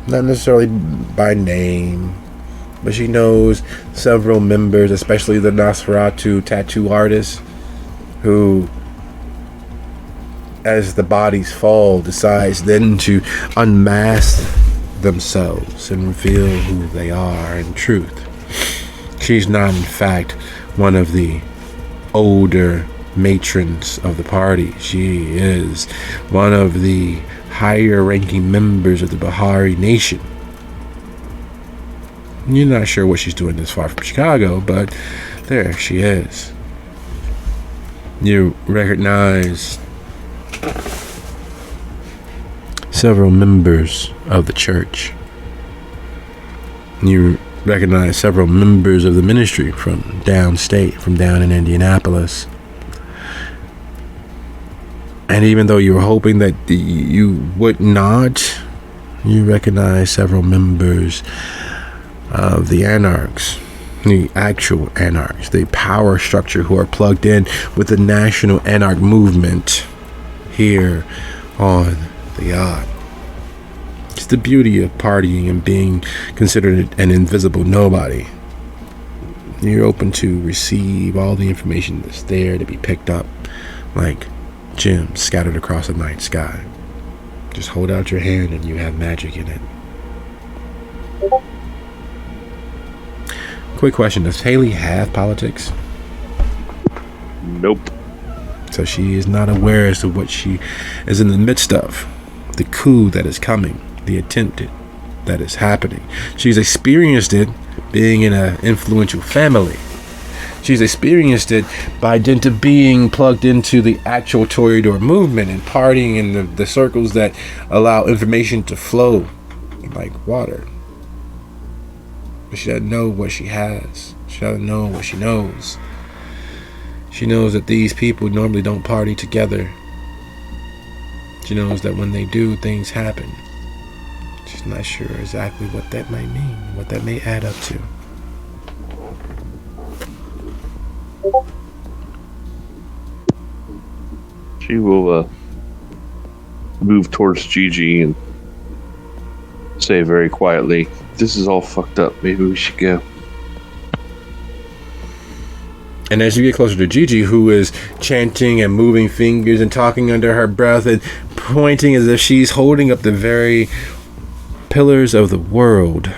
Not necessarily by name, but she knows several members, especially the Nosferatu tattoo artist, who, as the bodies fall, decides then to unmask themselves and reveal who they are in truth. She's not, in fact, one of the older matrons of the party. She is one of the higher ranking members of the Bahari Nation. You're not sure what she's doing this far from Chicago, but there she is. You recognize several members of the church. You recognize several members of the ministry from downstate, from down in Indianapolis. And even though you were hoping that you would not, you recognize several members of the Anarchs, the actual Anarchs, the power structure who are plugged in with the national Anarch movement here on the yacht. It's the beauty of partying and being considered an invisible nobody. You're open to receive all the information that's there to be picked up, like gems scattered across the night sky. Just hold out your hand and you have magic in it. Quick question, does Haley have politics? Nope. So she is not aware as to what she is in the midst of. The coup that is coming, the attempt that is happening. She's experienced it being in an influential family. She's experienced it by dint of being plugged into the actual Toreador movement and partying in the circles that allow information to flow like water. But she doesn't know what she has. She doesn't know what she knows. She knows that these people normally don't party together. She knows that when they do, things happen. She's not sure exactly what that might mean, what that may add up to. She will move towards Gigi and say very quietly, "This is all fucked up. Maybe we should go." And as you get closer to Gigi, who is chanting and moving fingers and talking under her breath and pointing as if she's holding up the very pillars of the world.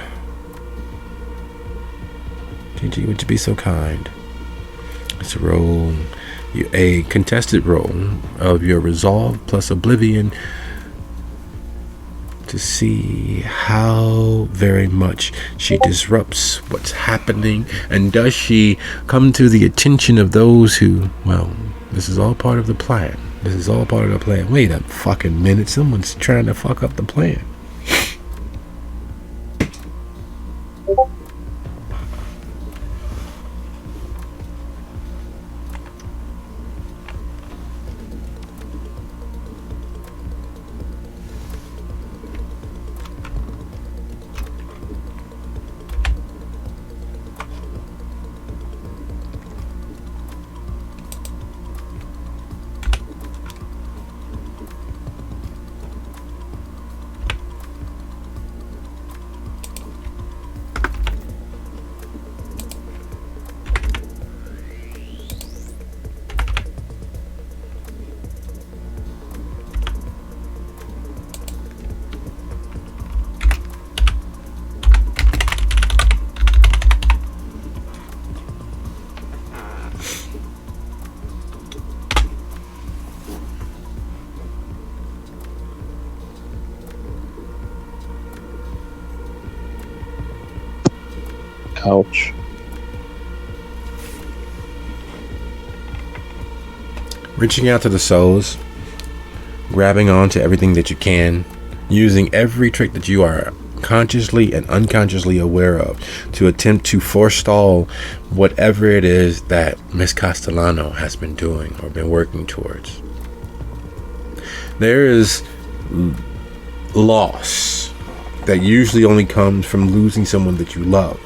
Gigi, would you be so kind as to roll a contested roll of your resolve plus oblivion to see how very much she disrupts what's happening, and does she come to the attention of those who, well, this is all part of the plan. This is all part of the plan. Wait a fucking minute, someone's trying to fuck up the plan. Ouch. Reaching out to the souls, grabbing onto everything that you can, using every trick that you are consciously and unconsciously aware of to attempt to forestall whatever it is that Miss Castellano has been doing or been working towards. There is loss that usually only comes from losing someone that you love,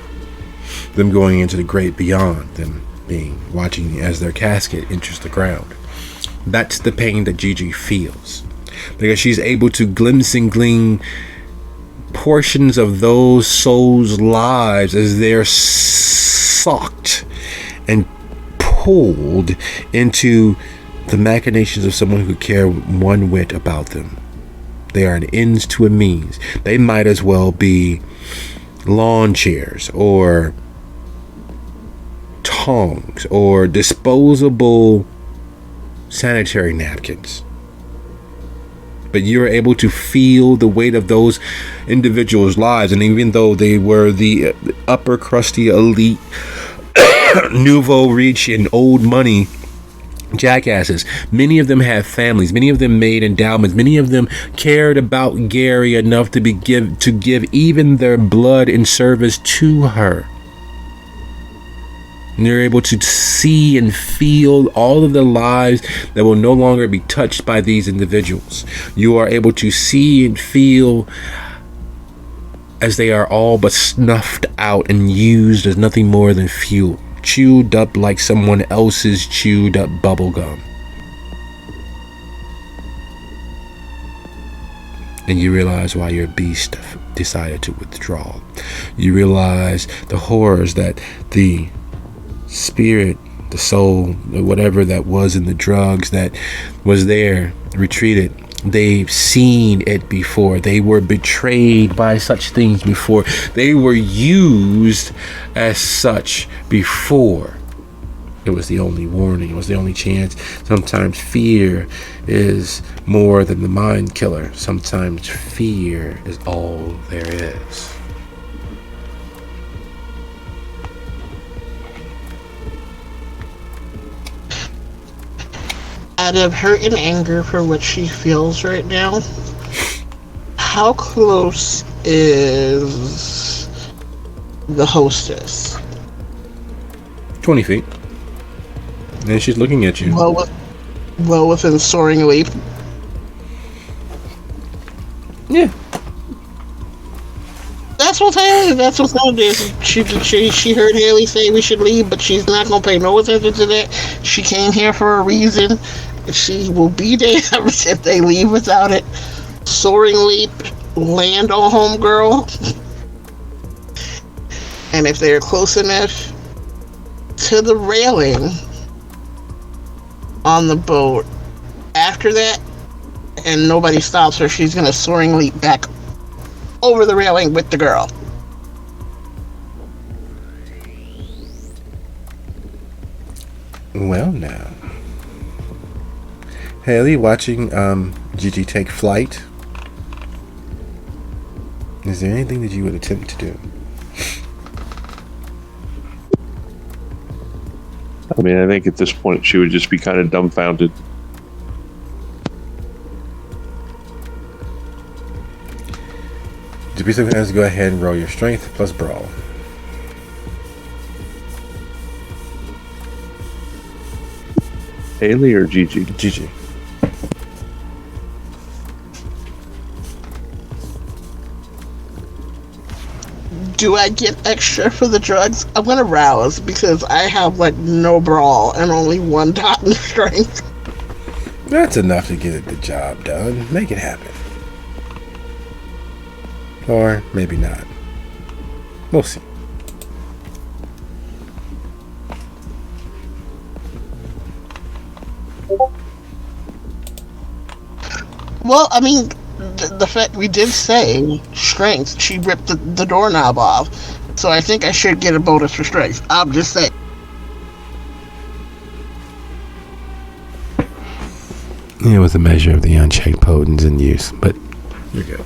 them going into the great beyond, them watching as their casket enters the ground. That's the pain that Gigi feels, because she's able to glimpse and glean portions of those souls' lives as they're sucked and pulled into the machinations of someone who care one whit about them. They are an ends to a means. They might as well be lawn chairs or tongs or disposable sanitary napkins. But you're able to feel the weight of those individuals' lives, and even though they were the upper crusty elite nouveau riche and old money jackasses, many of them have families, many of them made endowments, many of them cared about Gary enough to give even their blood in service to her. And you're able to see and feel all of the lives that will no longer be touched by these individuals. You are able to see and feel as they are all but snuffed out and used as nothing more than fuel, chewed up like someone else's chewed up bubble gum. And you realize why your beast decided to withdraw. You realize the horrors that the spirit, the soul, whatever that was in the drugs that was there, retreated. They've seen it before. They were betrayed by such things before. They were used as such before. It was the only warning. It was the only chance. Sometimes fear is more than the mind killer. Sometimes fear is all there is. Out of hurt and anger for what she feels right now, how close is the hostess? 20 feet. And she's looking at you. Well within soaring leap. Yeah. That's what Haley is. She heard Haley say we should leave, but she's not gonna pay no attention to that. She came here for a reason. She will be there if they leave without it. Soaring leap, land on homegirl. And if they're close enough to the railing on the boat, after that, and nobody stops her, she's gonna soaring leap back over the railing with the girl. Well, now, Haley, watching Gigi take flight, Is there anything that you would attempt to do? I mean, I think at this point she would just be kind of dumbfounded. To be so kind, go ahead and roll your strength plus brawl. Haley or Gigi? Gigi. Do I get extra for the drugs? I'm gonna rouse because I have like no brawl and only 1 dot in strength. That's enough to get the job done. Make it happen. Or maybe not. We'll see. Well, I mean, the fact we did say strength, she ripped the doorknob off. So I think I should get a bonus for strength. I'm just saying. It was a measure of the unchecked potents in use, but you're good.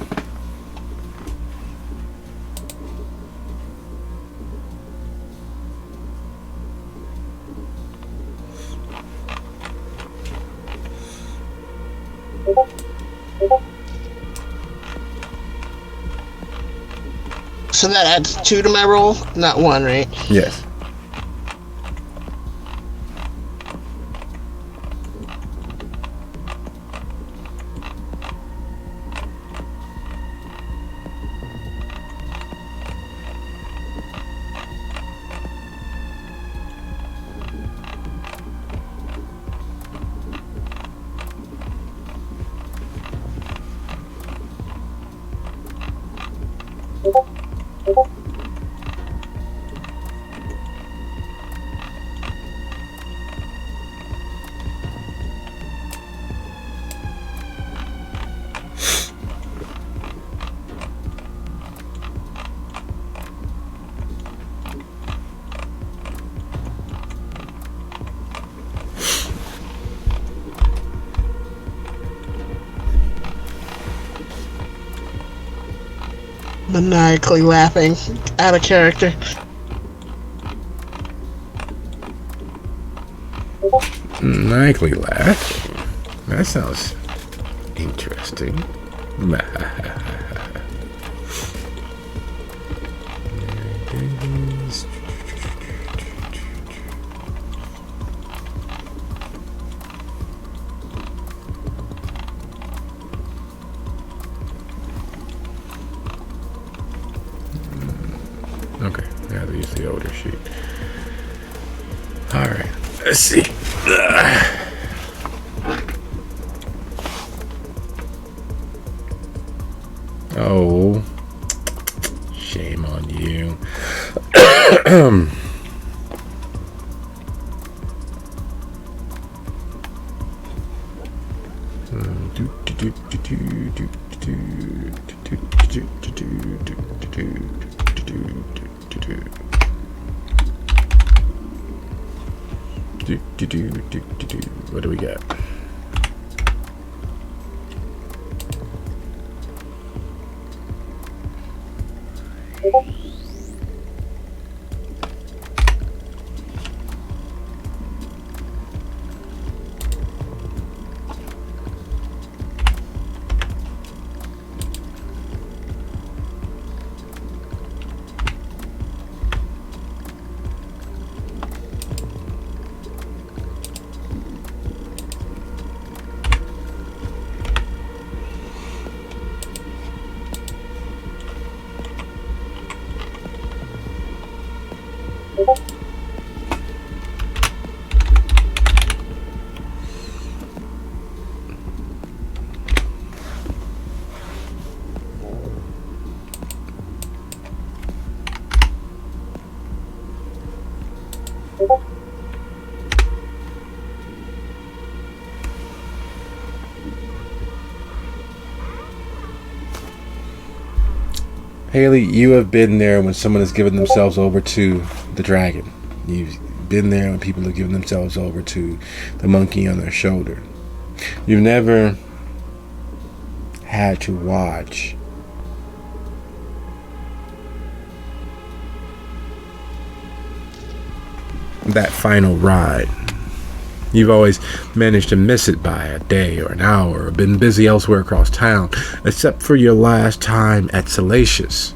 So that adds 2 to my roll, not 1, right? Yes. Maniacally laughing, out of character. Maniacally laughing? That sounds interesting. Okay, I have to use the older sheet. Alright, let's see. Oh, shame on you. What do we got? Haley, you have been there when someone has given themselves over to the dragon. You've been there when people have given themselves over to the monkey on their shoulder. You've never had to watch that final ride. You've always managed to miss it by a day or an hour, or been busy elsewhere across town, except for your last time at Salacious.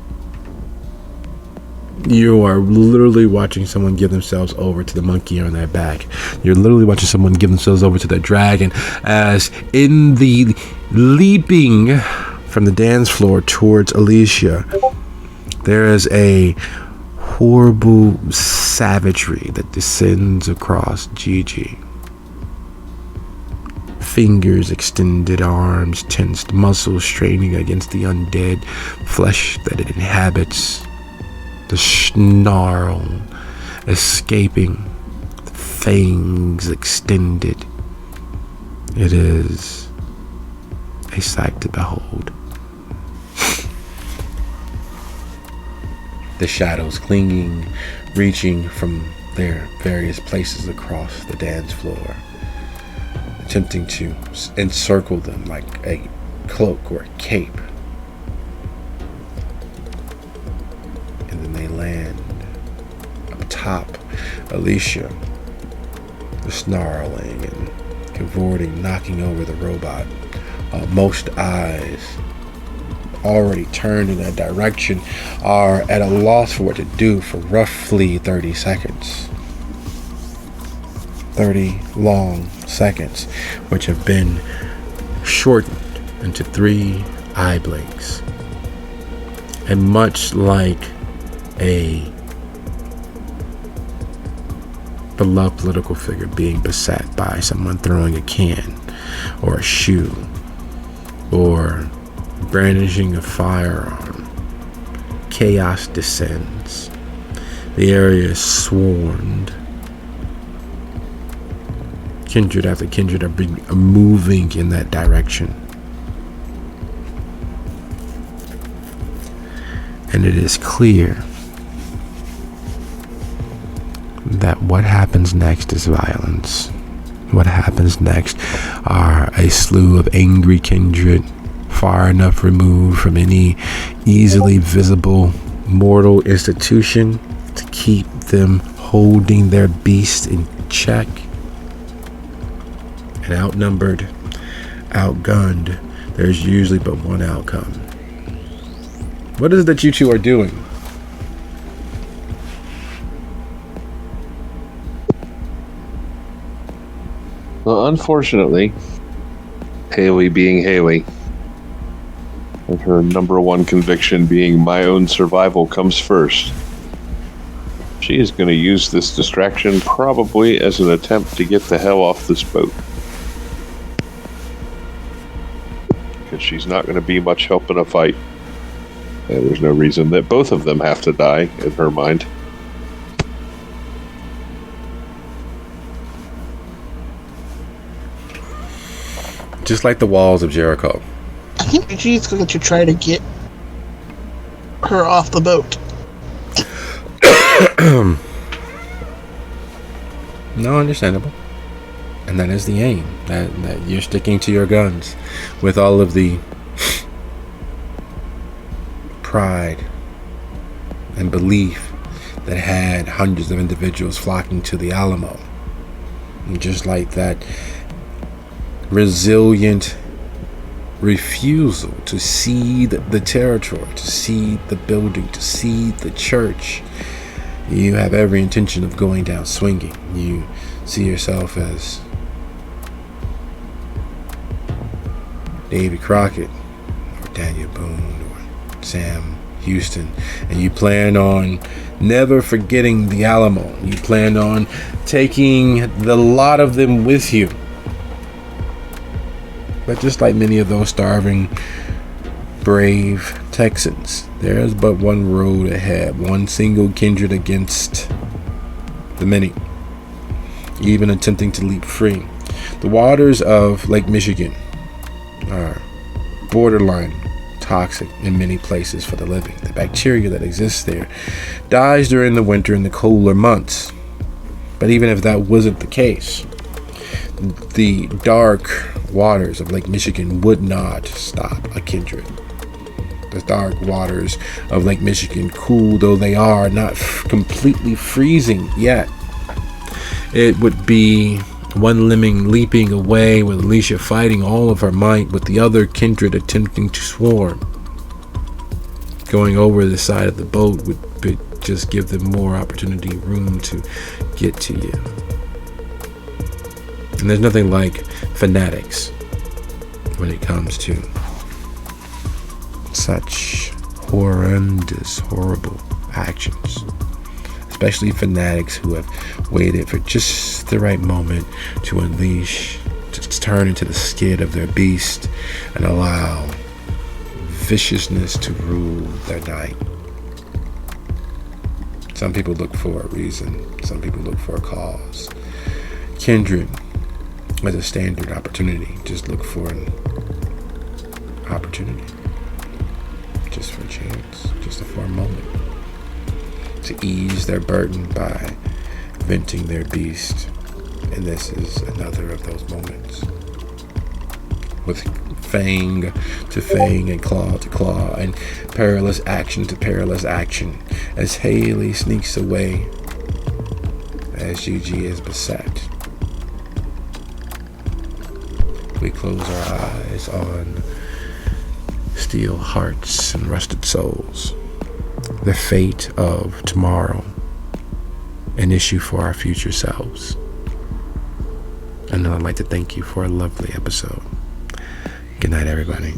You are literally watching someone give themselves over to the monkey on their back. You're literally watching someone give themselves over to the dragon, as in the leaping from the dance floor towards Alicia, there is a horrible savagery that descends across Gigi. Fingers extended, arms tensed, muscles straining against the undead flesh that it inhabits. The snarl escaping, fangs extended. It is a sight to behold. The shadows clinging, reaching from their various places across the dance floor, attempting to encircle them like a cloak or a cape. And then they land up top Alicia, the snarling and cavorting, knocking over the robot. Most eyes already turned in that direction are at a loss for what to do for roughly 30 seconds. 30 long seconds, which have been shortened into 3 eye blinks. And much like a beloved political figure being beset by someone throwing a can or a shoe or brandishing a firearm, chaos descends. The area is swarmed. Kindred after kindred are moving in that direction. And it is clear that what happens next is violence. What happens next are a slew of angry kindred, far enough removed from any easily visible mortal institution to keep them holding their beast in check. And outnumbered, outgunned, there's usually but one outcome. What is it that you two are doing? Well, unfortunately, Haley being Haley, and her number one conviction being my own survival comes first, she is going to use this distraction probably as an attempt to get the hell off this boat. Because she's not going to be much help in a fight. And there's no reason that both of them have to die, in her mind. Just like the walls of Jericho. I think she's going to try to get her off the boat. No, understandable. And that is the aim. That you're sticking to your guns with all of the pride and belief that had hundreds of individuals flocking to the Alamo. And just like that resilient refusal to cede the territory, to cede the building, to cede the church, you have every intention of going down swinging. You see yourself as Davy Crockett or Daniel Boone or Sam Houston, and you plan on never forgetting the Alamo. You plan on taking the lot of them with you. But just like many of those starving, brave Texans, there is but one road ahead, one single kindred against the many, even attempting to leap free. The waters of Lake Michigan are borderline toxic in many places for the living. The bacteria that exists there dies during the winter and the cooler months. But even if that wasn't the case, the dark waters of Lake Michigan would not stop a kindred. The dark waters of Lake Michigan, cool though they are, not completely freezing yet, It would be one lemming leaping away with Alicia fighting all of her might, with the other kindred attempting to swarm. Going over the side of the boat would just give them more opportunity, room to get to you. And there's nothing like fanatics when it comes to such horrendous, horrible actions. Especially fanatics who have waited for just the right moment to unleash, to turn into the skid of their beast and allow viciousness to rule their night. Some people look for a reason, some people look for a cause. Kindred as a standard opportunity, just look for an opportunity, just for a chance, just for a moment, to ease their burden by venting their beast. And this is another of those moments. With fang to fang and claw to claw and perilous action to perilous action, as Haley sneaks away, as Gigi is beset. We close our eyes on steel hearts and rusted souls. The fate of tomorrow, an issue for our future selves. And I'd like to thank you for a lovely episode. Good night, everybody.